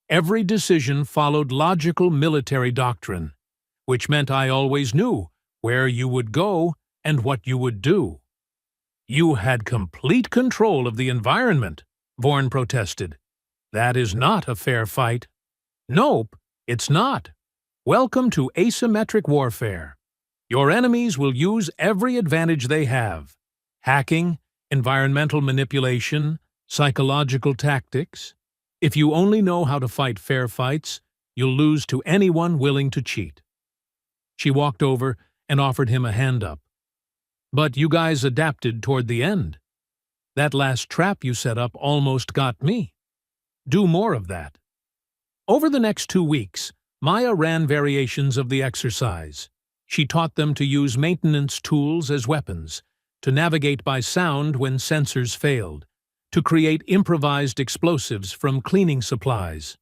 Speaker 1: Every decision followed logical military doctrine, which meant I always knew where you would go and what you would do." "You had complete control of the environment," Vorn protested. "That is not a fair fight." "Nope, it's not. Welcome to asymmetric warfare. Your enemies will use every advantage they have. Hacking, environmental manipulation, psychological tactics. If you only know how to fight fair fights, you'll lose to anyone willing to cheat." She walked over and offered him a hand up. "But you guys adapted toward the end. That last trap you set up almost got me. Do more of that." Over the next 2 weeks, Maya ran variations of the exercise. She taught them to use maintenance tools as weapons, to navigate by sound when sensors failed, to create improvised explosives from cleaning supplies.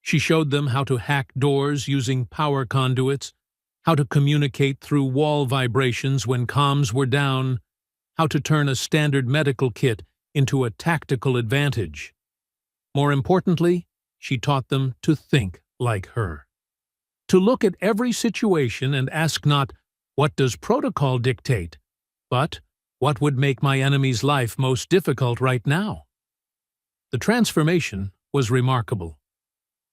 Speaker 1: She showed them how to hack doors using power conduits, how to communicate through wall vibrations when comms were down, how to turn a standard medical kit into a tactical advantage. More importantly, she taught them to think like her. To look at every situation and ask not, "What does protocol dictate?" but, "What would make my enemy's life most difficult right now?" The transformation was remarkable.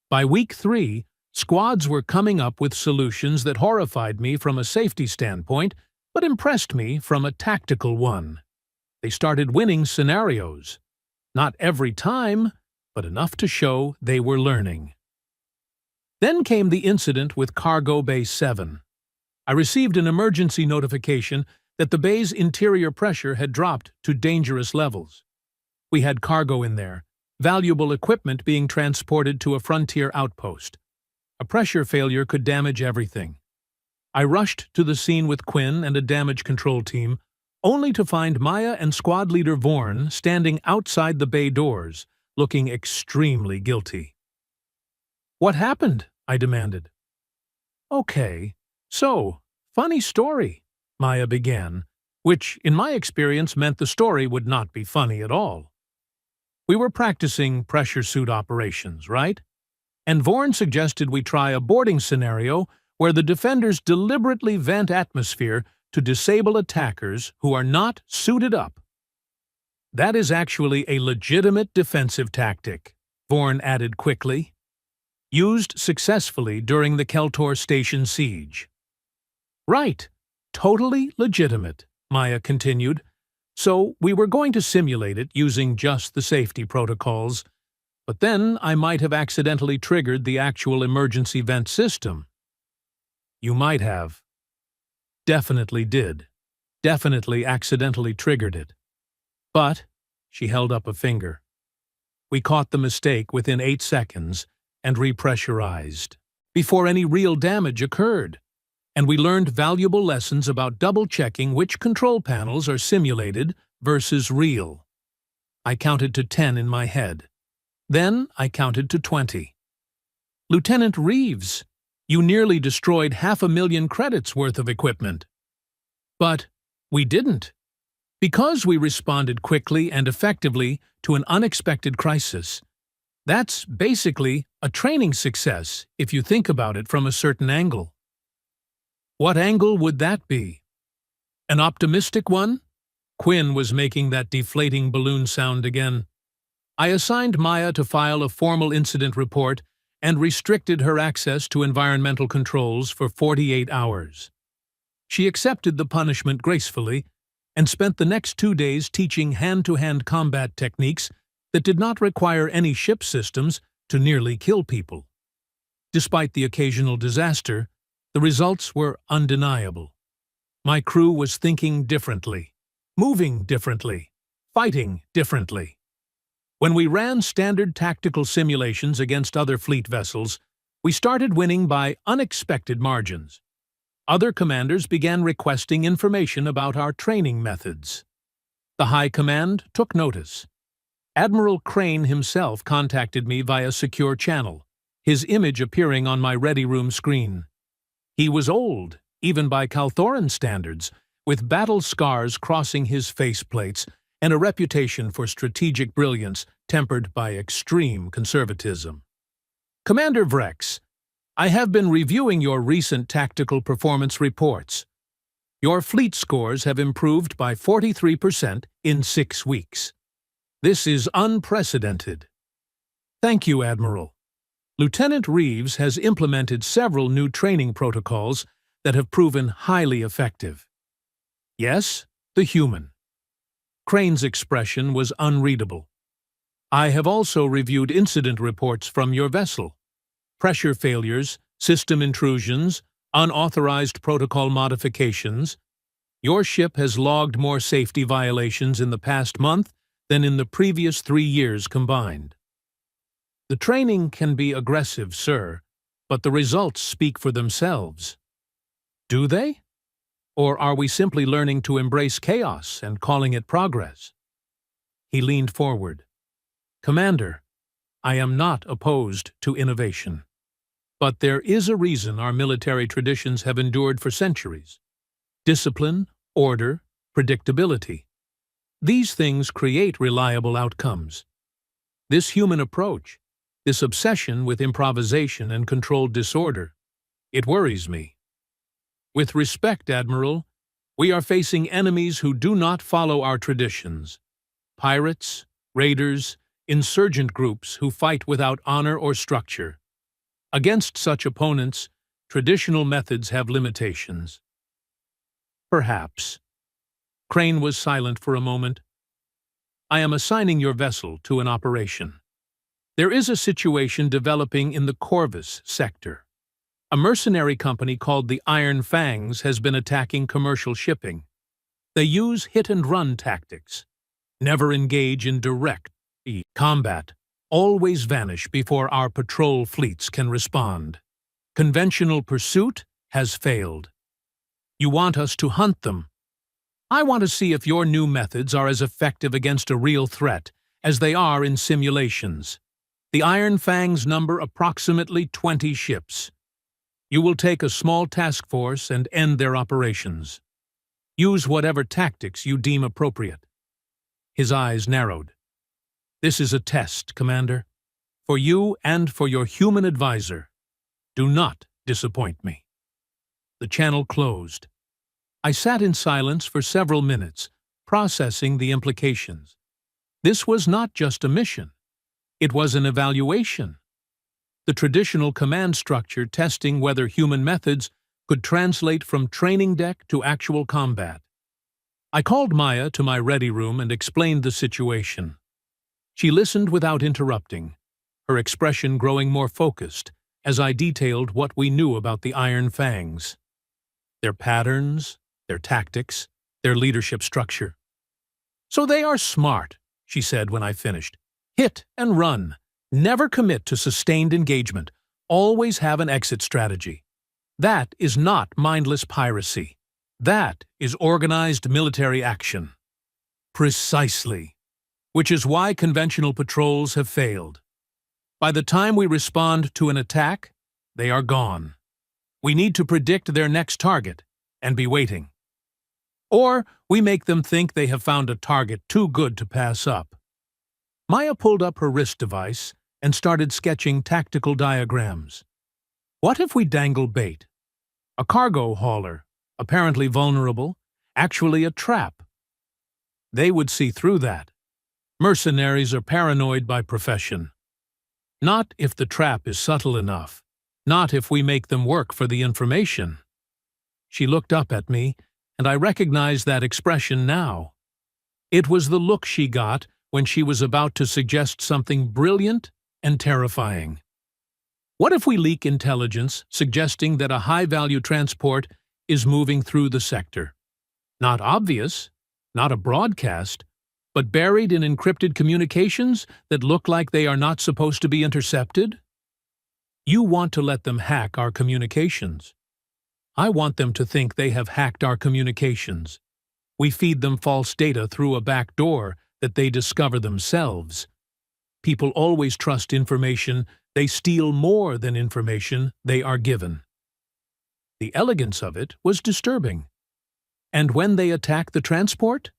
Speaker 1: By week 3, squads were coming up with solutions that horrified me from a safety standpoint, but impressed me from a tactical one. They started winning scenarios. Not every time, but enough to show they were learning. Then came the incident with Cargo Bay 7. I received an emergency notification that the bay's interior pressure had dropped to dangerous levels. We had cargo in there, valuable equipment being transported to a frontier outpost. A pressure failure could damage everything. I rushed to the scene with Quinn and a damage control team, only to find Maya and squad leader Vorn standing outside the bay doors, looking extremely guilty. "What happened?" I demanded. "Okay, so, funny story," Maya began, which, in my experience, meant the story would not be funny at all. "We were practicing pressure suit operations, right? And Vorn suggested we try a boarding scenario where the defenders deliberately vent atmosphere to disable attackers who are not suited up. That is actually a legitimate defensive tactic," Vorn added quickly. "Used successfully during the Keltor station siege." "Right, totally legitimate," Maya continued. "So we were going to simulate it using just the safety protocols, but then I might have accidentally triggered the actual emergency vent system." "You might have." "Definitely did. Definitely accidentally triggered it. But," she held up a finger, "we caught the mistake within 8 seconds and repressurized, before any real damage occurred. And we learned valuable lessons about double-checking which control panels are simulated versus real." I counted to 10 in my head. Then I counted to 20. "Lieutenant Reeves, you nearly destroyed 500,000 credits worth of equipment." "But we didn't. Because we responded quickly and effectively to an unexpected crisis. That's basically a training success if you think about it from a certain angle." "What angle would that be?" "An optimistic one? Quinn was making that deflating balloon sound again. I assigned Maya to file a formal incident report and restricted her access to environmental controls for 48 hours. She accepted the punishment gracefully and spent the next 2 days teaching hand-to-hand combat techniques that did not require any ship systems to nearly kill people. Despite the occasional disaster, the results were undeniable. My crew was thinking differently, moving differently, fighting differently. When we ran standard tactical simulations against other fleet vessels, we started winning by unexpected margins. Other commanders began requesting information about our training methods. The High Command took notice. Admiral Crane himself contacted me via secure channel, his image appearing on my ready room screen. He was old, even by Calthoran standards, with battle scars crossing his faceplates and a reputation for strategic brilliance tempered by extreme conservatism. Commander Vrex, I have been reviewing your recent tactical performance reports. Your fleet scores have improved by 43% in 6 weeks. This is unprecedented. Thank you, Admiral. Lieutenant Reeves has implemented several new training protocols that have proven highly effective. Yes, the human. Crane's expression was unreadable. I have also reviewed incident reports from your vessel. Pressure failures, system intrusions, unauthorized protocol modifications. Your ship has logged more safety violations in the past month than in the previous 3 years combined. The training can be aggressive, sir, but the results speak for themselves. Do they? Or are we simply learning to embrace chaos and calling it progress? He leaned forward. Commander, I am not opposed to innovation. But there is a reason our military traditions have endured for centuries. Discipline, order, predictability. These things create reliable outcomes. This human approach, this obsession with improvisation and controlled disorder, it worries me. With respect, Admiral, we are facing enemies who do not follow our traditions. Pirates, raiders, insurgent groups who fight without honor or structure. Against such opponents, traditional methods have limitations. Perhaps. Crane was silent for a moment. I am assigning your vessel to an operation. There is a situation developing in the Corvus sector. A mercenary company called the Iron Fangs has been attacking commercial shipping. They use hit-and-run tactics. Never engage in direct combat. Always vanish before our patrol fleets can respond. Conventional pursuit has failed. You want us to hunt them. I want to see if your new methods are as effective against a real threat as they are in simulations. The Iron Fangs number approximately 20 ships. You will take a small task force and end their operations. Use whatever tactics you deem appropriate. His eyes narrowed. This is a test, Commander. For you and for your human advisor. Do not disappoint me. The channel closed. I sat in silence for several minutes, processing the implications. This was not just a mission. It was an evaluation. The traditional command structure testing whether human methods could translate from training deck to actual combat. I called Maya to my ready room and explained the situation. She listened without interrupting, her expression growing more focused as I detailed what we knew about the Iron Fangs. Their patterns, their tactics, their leadership structure. So they are smart, she said when I finished. Hit and run. Never commit to sustained engagement. Always have an exit strategy. That is not mindless piracy. That is organized military action. Precisely. Which is why conventional patrols have failed. By the time we respond to an attack, they are gone. We need to predict their next target and be waiting. Or we make them think they have found a target too good to pass up. Maya pulled up her wrist device and started sketching tactical diagrams. What if we dangle bait? A cargo hauler, apparently vulnerable, actually a trap. They would see through that. Mercenaries are paranoid by profession. Not if the trap is subtle enough. Not if we make them work for the information. She looked up at me, and I recognized that expression now. It was the look she got when she was about to suggest something brilliant and terrifying. What if we leak intelligence suggesting that a high-value transport is moving through the sector? Not obvious, not a broadcast, but buried in encrypted communications that look like they are not supposed to be intercepted? You want to let them hack our communications. I want them to think they have hacked our communications. We feed them false data through a back door that they discover themselves. People always trust information. They steal more than information they are given. The elegance of it was disturbing. And when they attack the transport?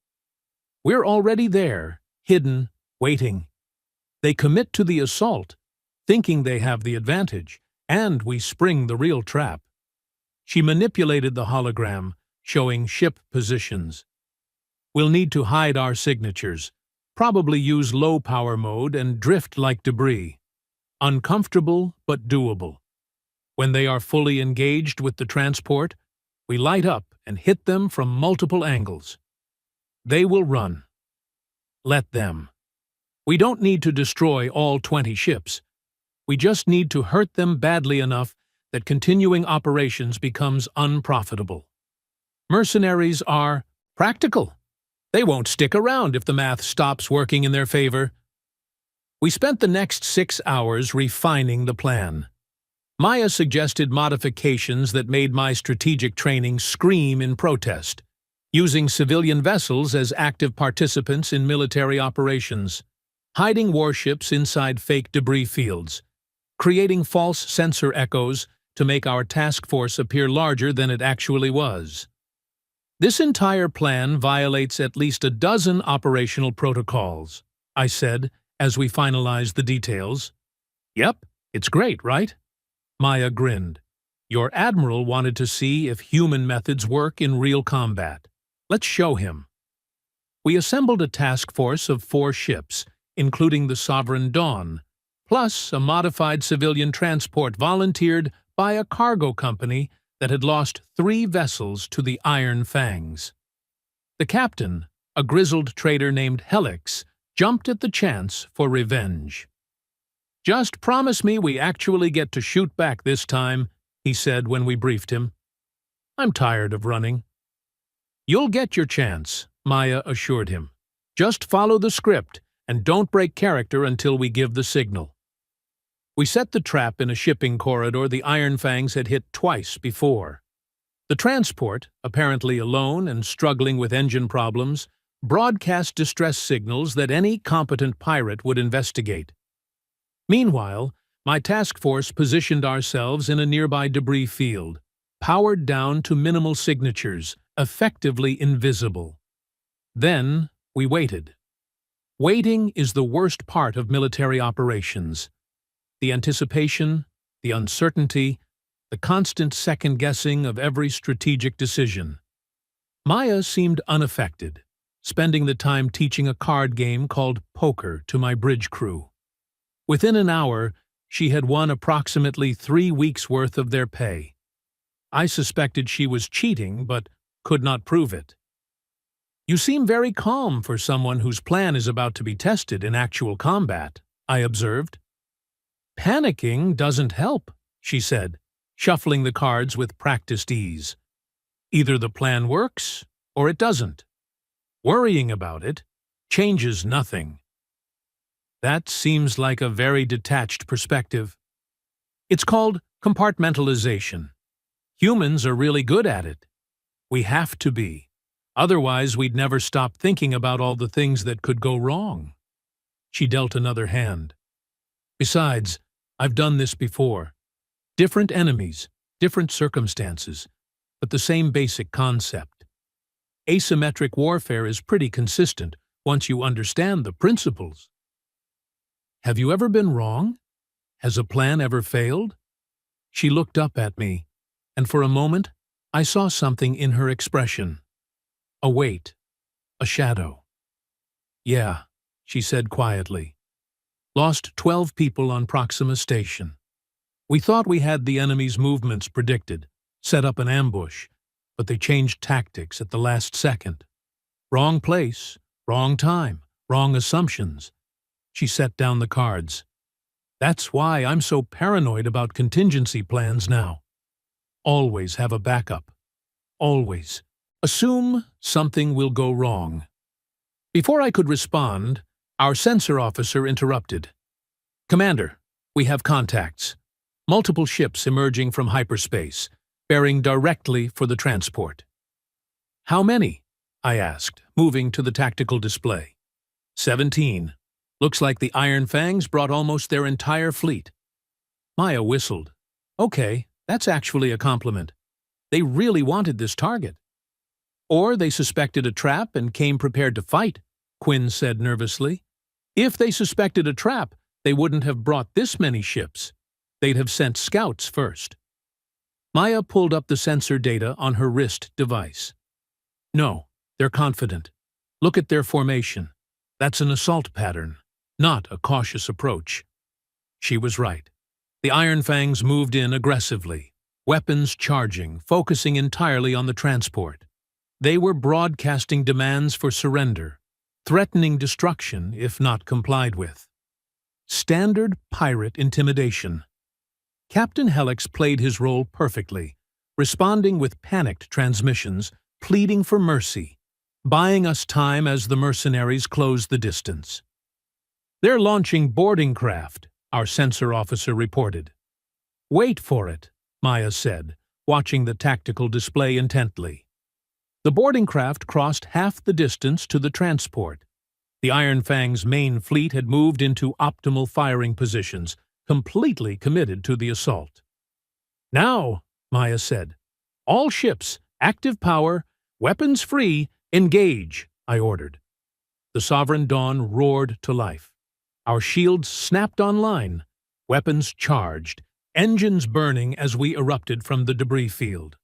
Speaker 1: We're already there, hidden, waiting. They commit to the assault, thinking they have the advantage, and we spring the real trap. She manipulated the hologram, showing ship positions. We'll need to hide our signatures, probably use low-power mode and drift like debris. Uncomfortable, but doable. When they are fully engaged with the transport, we light up and hit them from multiple angles. They will run. Let them. We don't need to destroy all 20 ships. We just need to hurt them badly enough that continuing operations becomes unprofitable. Mercenaries are practical. They won't stick around if the math stops working in their favor. We spent the next 6 hours refining the plan. Maya suggested modifications that made my strategic training scream in protest, using civilian vessels as active participants in military operations, hiding warships inside fake debris fields, creating false sensor echoes to make our task force appear larger than it actually was. This entire plan violates at least a dozen operational protocols, I said as we finalized the details. Yep, it's great, right? Maya grinned. Your admiral wanted to see if human methods work in real combat. Let's show him. We assembled a task force of 4 ships, including the Sovereign Dawn, plus a modified civilian transport volunteered by a cargo company that had lost 3 vessels to the Iron Fangs. The captain, a grizzled trader named Helix, jumped at the chance for revenge. Just promise me we actually get to shoot back this time, he said when we briefed him. I'm tired of running. You'll get your chance, Maya assured him. Just follow the script and don't break character until we give the signal. We set the trap in a shipping corridor the Iron Fangs had hit twice before. The transport, apparently alone and struggling with engine problems, broadcast distress signals that any competent pirate would investigate. Meanwhile, my task force positioned ourselves in a nearby debris field, powered down to minimal signatures, effectively invisible. Then we waited. Waiting is the worst part of military operations. The anticipation, the uncertainty, the constant second-guessing of every strategic decision. Maya seemed unaffected, spending the time teaching a card game called poker to my bridge crew. Within an hour, she had won approximately 3 weeks' worth of their pay. I suspected she was cheating, but could not prove it. You seem very calm for someone whose plan is about to be tested in actual combat, I observed. Panicking doesn't help, she said, shuffling the cards with practiced ease. Either the plan works, or it doesn't. Worrying about it changes nothing. That seems like a very detached perspective. It's called compartmentalization. Humans are really good at it. We have to be. Otherwise, we'd never stop thinking about all the things that could go wrong. She dealt another hand. Besides, I've done this before. Different enemies, different circumstances, but the same basic concept. Asymmetric warfare is pretty consistent once you understand the principles. Have you ever been wrong? Has a plan ever failed? She looked up at me, and for a moment, I saw something in her expression. A weight, a shadow. Yeah, she said quietly. Lost 12 people on Proxima Station. We thought we had the enemy's movements predicted, set up an ambush, but they changed tactics at the last second. Wrong place, wrong time, wrong assumptions. She set down the cards. That's why I'm so paranoid about contingency plans now. Always have a backup. Always. Assume something will go wrong. Before I could respond, our sensor officer interrupted. Commander, we have contacts. Multiple ships emerging from hyperspace, bearing directly for the transport. How many? I asked, moving to the tactical display. 17. Looks like the Iron Fangs brought almost their entire fleet. Maya whistled. Okay, that's actually a compliment. They really wanted this target. Or they suspected a trap and came prepared to fight, Quinn said nervously. If they suspected a trap, they wouldn't have brought this many ships. They'd have sent scouts first. Maya pulled up the sensor data on her wrist device. No, they're confident. Look at their formation. That's an assault pattern, not a cautious approach. She was right. The Iron Fangs moved in aggressively, weapons charging, focusing entirely on the transport. They were broadcasting demands for surrender, threatening destruction if not complied with. Standard pirate intimidation. Captain Helix played his role perfectly, responding with panicked transmissions, pleading for mercy, buying us time as the mercenaries closed the distance. They're launching boarding craft, our sensor officer reported. Wait for it, Maya said, watching the tactical display intently. The boarding craft crossed half the distance to the transport. The Iron Fang's main fleet had moved into optimal firing positions, completely committed to the assault. Now, Maya said, all ships, active power, weapons free, engage, I ordered. The Sovereign Dawn roared to life. Our shields snapped online, weapons charged, engines burning as we erupted from the debris field.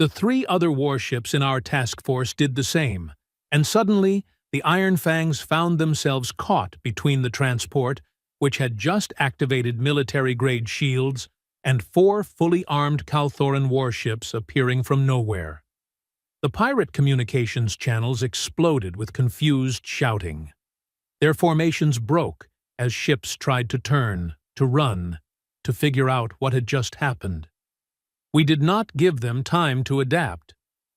Speaker 1: The 3 other warships in our task force did the same, and suddenly the Iron Fangs found themselves caught between the transport, which had just activated military-grade shields, and 4 fully armed Calthoran warships appearing from nowhere. The pirate communications channels exploded with confused shouting. Their formations broke as ships tried to turn, to run, to figure out what had just happened. We did not give them time to adapt.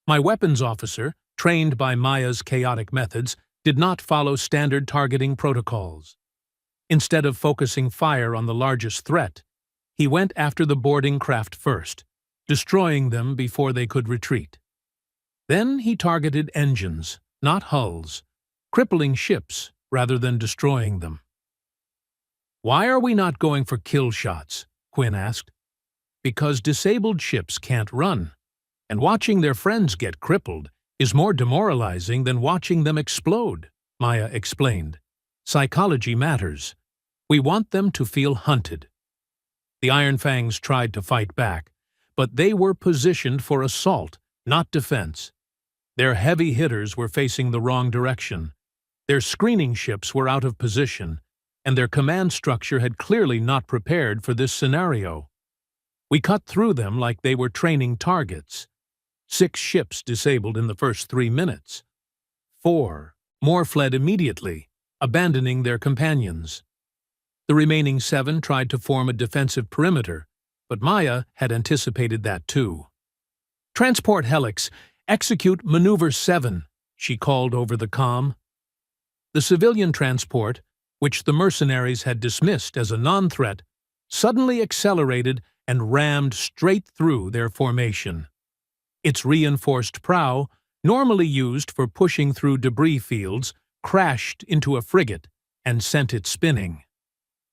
Speaker 1: My weapons officer, trained by Maya's chaotic methods, did not follow standard targeting protocols. Instead of focusing fire on the largest threat, he went after the boarding craft first, destroying them before they could retreat. Then he targeted engines, not hulls, crippling ships rather than destroying them. Why are we not going for kill shots? Quinn asked. Because disabled ships can't run, and watching their friends get crippled is more demoralizing than watching them explode, Maya explained. Psychology matters. We want them to feel hunted. The Iron Fangs tried to fight back, but they were positioned for assault, not defense. Their heavy hitters were facing the wrong direction. Their screening ships were out of position, and their command structure had clearly not prepared for this scenario. We cut through them like they were training targets. 6 ships disabled in the first 3 minutes. 4 more fled immediately, abandoning their companions. The remaining 7 tried to form a defensive perimeter, but Maya had anticipated that too. Transport Helix, execute Maneuver 7, she called over the comm. The civilian transport, which the mercenaries had dismissed as a non-threat, suddenly accelerated and rammed straight through their formation. Its reinforced prow, normally used for pushing through debris fields, crashed into a frigate and sent it spinning.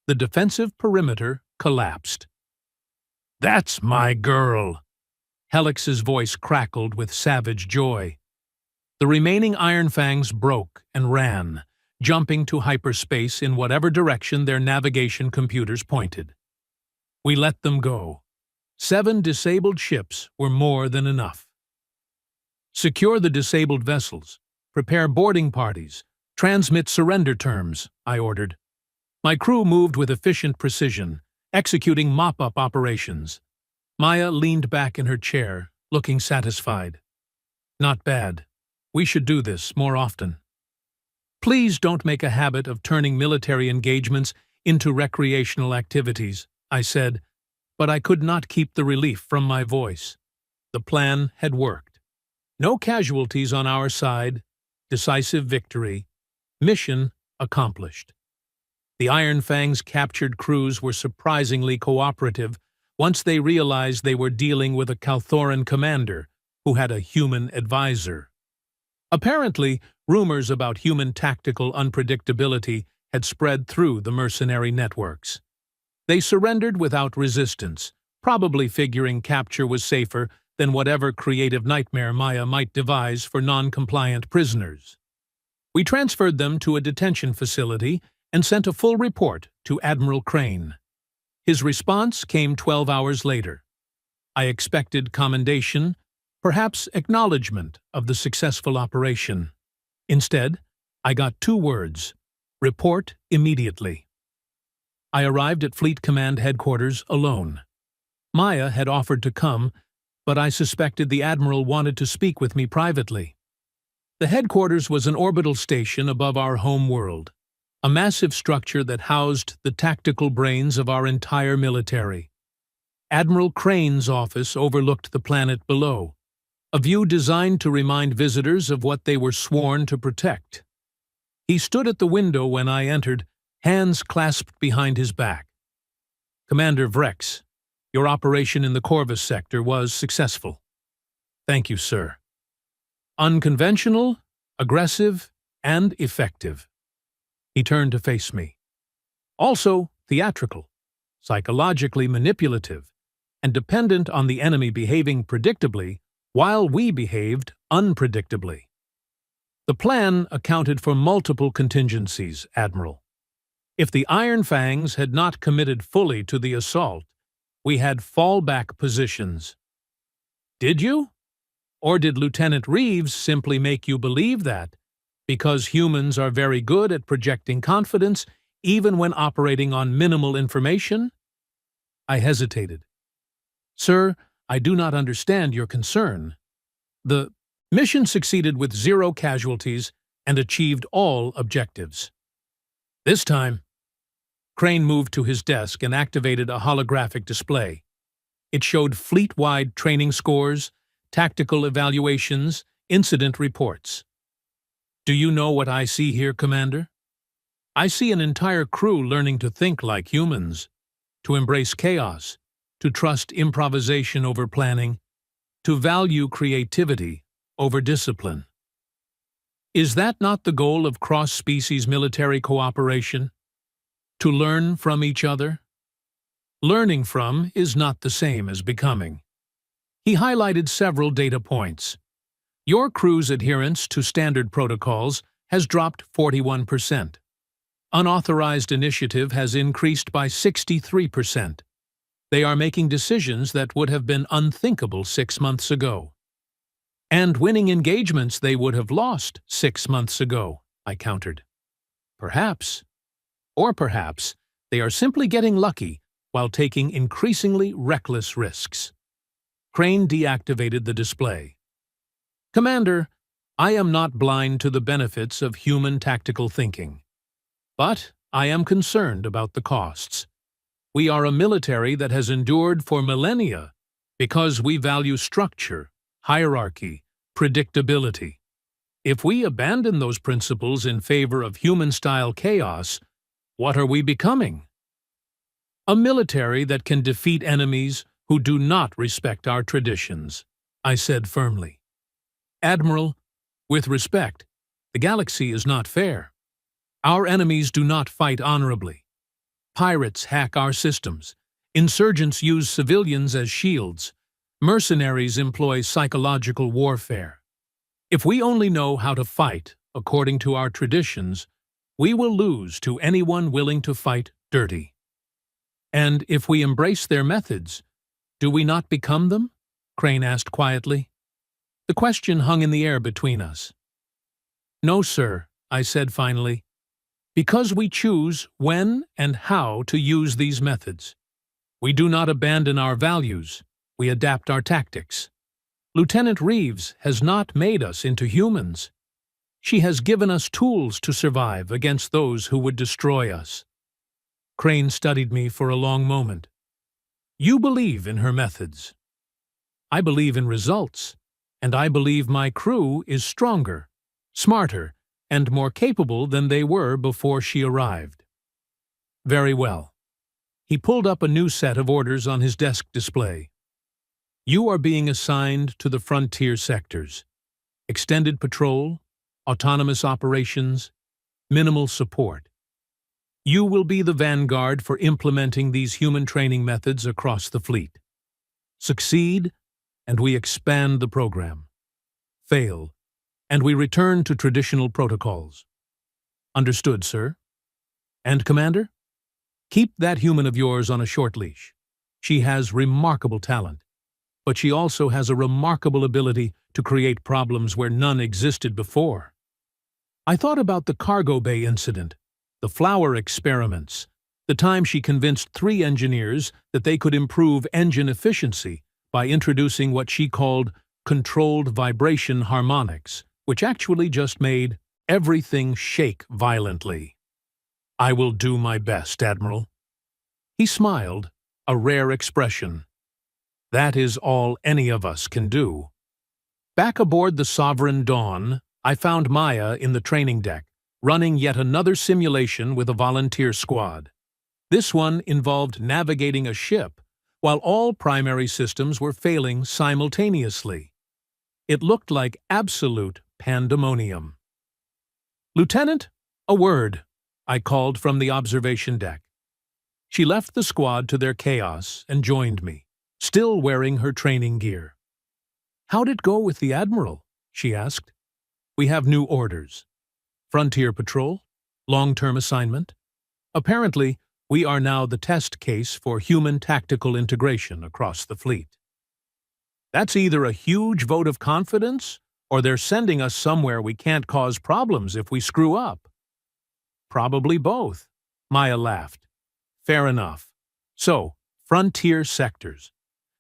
Speaker 1: The defensive perimeter collapsed. "That's my girl!" Helix's voice crackled with savage joy. The remaining Iron Fangs broke and ran, jumping to hyperspace in whatever direction their navigation computers pointed. We let them go. 7 disabled ships were more than enough. Secure the disabled vessels, prepare boarding parties, Transmit surrender terms, I ordered. My crew moved with efficient precision, executing mop-up operations. Maya leaned back in her chair, looking satisfied. Not bad. We should do this more often. Please don't make a habit of turning military engagements into recreational activities, I said, but I could not keep the relief from my voice. The plan had worked. No casualties on our side, decisive victory, mission accomplished. The Iron Fang's captured crews were surprisingly cooperative once they realized they were dealing with a Kalthoran commander who had a human advisor. Apparently, rumors about human tactical unpredictability had spread through the mercenary networks. They surrendered without resistance, probably figuring capture was safer than whatever creative nightmare Maya might devise for non-compliant prisoners. We transferred them to a detention facility and sent a full report to Admiral Crane. His response came 12 hours later. I expected commendation, perhaps acknowledgement of the successful operation. Instead, I got 2 words: report immediately. I arrived at Fleet Command headquarters alone. Maya had offered to come, but I suspected the Admiral wanted to speak with me privately. The headquarters was an orbital station above our home world, a massive structure that housed the tactical brains of our entire military. Admiral Crane's office overlooked the planet below, a view designed to remind visitors of what they were sworn to protect. He stood at the window when I entered, hands clasped behind his back. Commander Vrex, your operation in the Corvus sector was successful. Thank you, sir. Unconventional, aggressive, and effective. He turned to face me. Also theatrical, psychologically manipulative, and dependent on the enemy behaving predictably while we behaved unpredictably. The plan accounted for multiple contingencies, Admiral. If the Iron Fangs had not committed fully to the assault, we had fallback positions. Did you? Or did Lieutenant Reeves simply make you believe that, because humans are very good at projecting confidence even when operating on minimal information? I hesitated. Sir, I do not understand your concern. The mission succeeded with 0 casualties and achieved all objectives. This time, Crane moved to his desk and activated a holographic display. It showed fleet-wide training scores, tactical evaluations, incident reports. Do you know what I see here, Commander? I see an entire crew learning to think like humans, to embrace chaos, to trust improvisation over planning, to value creativity over discipline. Is that not the goal of cross-species military cooperation? To learn from each other? Learning from is not the same as becoming. He highlighted several data points. Your crew's adherence to standard protocols has dropped 41%. Unauthorized initiative has increased by 63%. They are making decisions that would have been unthinkable 6 months ago. And winning engagements they would have lost 6 months ago, I countered. Perhaps. Or perhaps they are simply getting lucky while taking increasingly reckless risks. Crane deactivated the display. Commander, I am not blind to the benefits of human tactical thinking. But I am concerned about the costs. We are a military that has endured for millennia because we value structure, hierarchy, predictability. If we abandon those principles in favor of human-style chaos, what are we becoming? A military that can defeat enemies who do not respect our traditions, I said firmly. Admiral, with respect, the galaxy is not fair. Our enemies do not fight honorably. Pirates hack our systems. Insurgents use civilians as shields. Mercenaries employ psychological warfare. If we only know how to fight according to our traditions, we will lose to anyone willing to fight dirty. And if we embrace their methods, do we not become them? Crane asked quietly. The question hung in the air between us. No, sir, I said finally. Because we choose when and how to use these methods. We do not abandon our values, we adapt our tactics. Lieutenant Reeves has not made us into humans. She has given us tools to survive against those who would destroy us. Crane studied me for a long moment. You believe in her methods. I believe in results, and I believe my crew is stronger, smarter, and more capable than they were before she arrived. Very well. He pulled up a new set of orders on his desk display. You are being assigned to the frontier sectors. Extended patrol, autonomous operations, minimal support. You will be the vanguard for implementing these human training methods across the fleet. Succeed, and we expand the program. Fail, and we return to traditional protocols. Understood, sir. And, Commander? Keep that human of yours on a short leash. She has remarkable talent, but she also has a remarkable ability to create problems where none existed before. I thought about the cargo bay incident, the flower experiments, the time she convinced 3 engineers that they could improve engine efficiency by introducing what she called controlled vibration harmonics, which actually just made everything shake violently. I will do my best, Admiral. He smiled, a rare expression. That is all any of us can do. Back aboard the Sovereign Dawn, I found Maya in the training deck, running yet another simulation with a volunteer squad. This one involved navigating a ship, while all primary systems were failing simultaneously. It looked like absolute pandemonium. Lieutenant, a word, I called from the observation deck. She left the squad to their chaos and joined me, still wearing her training gear. How'd it go with the Admiral? She asked. We have new orders. Frontier Patrol, long-term assignment. Apparently, we are now the test case for human tactical integration across the fleet. That's either a huge vote of confidence, or they're sending us somewhere we can't cause problems if we screw up. Probably both, Maya laughed. Fair enough. So, frontier sectors.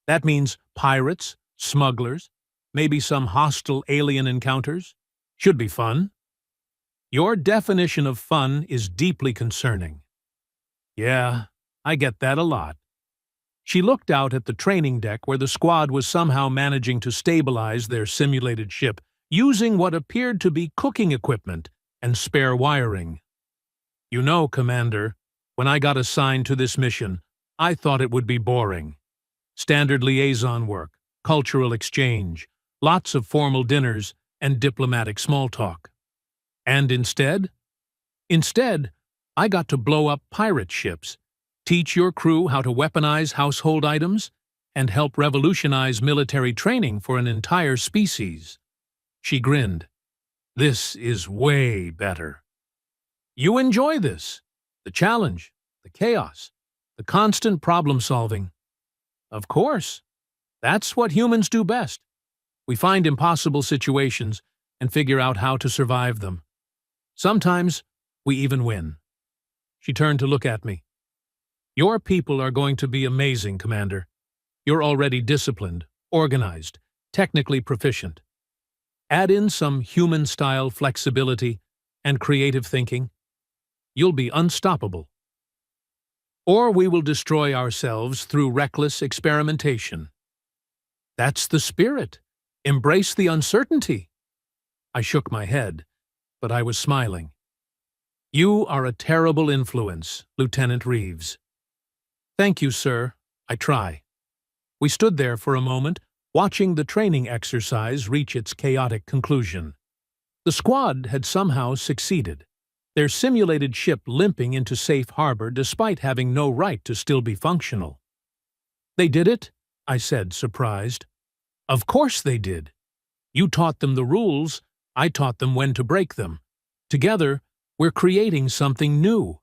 Speaker 1: That means pirates, smugglers, maybe some hostile alien encounters. Should be fun. Your definition of fun is deeply concerning. Yeah, I get that a lot. She looked out at the training deck where the squad was somehow managing to stabilize their simulated ship using what appeared to be cooking equipment and spare wiring. You know, Commander, when I got assigned to this mission, I thought it would be boring. Standard liaison work, cultural exchange, lots of formal dinners, and diplomatic small talk. And instead, I got to blow up pirate ships, teach your crew how to weaponize household items, and help revolutionize military training for an entire species. She grinned. This is way better. You enjoy this. The challenge, the chaos, the constant problem-solving. Of course. That's what humans do best. We find impossible situations and figure out how to survive them. Sometimes, we even win. She turned to look at me. Your people are going to be amazing, Commander. You're already disciplined, organized, technically proficient. Add in some human-style flexibility and creative thinking. You'll be unstoppable. Or we will destroy ourselves through reckless experimentation. That's the spirit. Embrace the uncertainty. I shook my head, but I was smiling. You are a terrible influence, Lieutenant Reeves. Thank you, sir. I try. We stood there for a moment, watching the training exercise reach its chaotic conclusion. The squad had somehow succeeded, their simulated ship limping into safe harbor despite having no right to still be functional. They did it? I said, surprised. Of course they did. You taught them the rules, I taught them when to break them. Together, we're creating something new.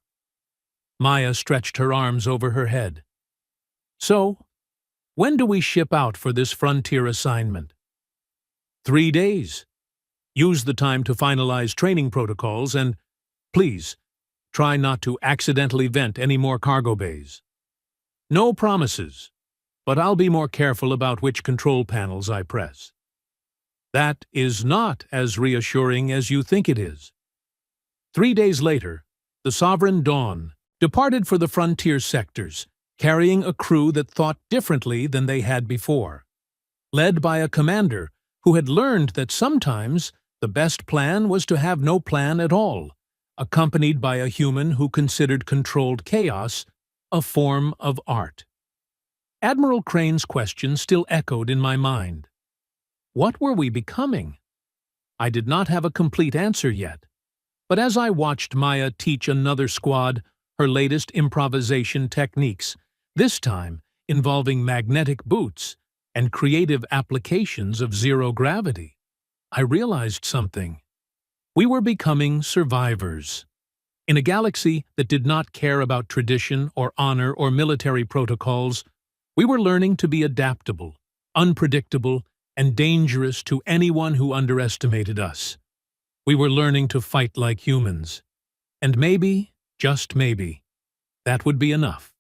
Speaker 1: Maya stretched her arms over her head. So, when do we ship out for this frontier assignment? 3 days. Use the time to finalize training protocols and, please, try not to accidentally vent any more cargo bays. No promises, but I'll be more careful about which control panels I press. That is not as reassuring as you think it is. 3 days later, the Sovereign Dawn departed for the frontier sectors, carrying a crew that thought differently than they had before. Led by a commander who had learned that sometimes the best plan was to have no plan at all, accompanied by a human who considered controlled chaos a form of art. Admiral Crane's question still echoed in my mind. What were we becoming? I did not have a complete answer yet, but as I watched Maya teach another squad her latest improvisation techniques, this time involving magnetic boots and creative applications of zero gravity, I realized something. We were becoming survivors. In a galaxy that did not care about tradition or honor or military protocols, we were learning to be adaptable, unpredictable, and dangerous to anyone who underestimated us. We were learning to fight like humans. And maybe, just maybe, that would be enough.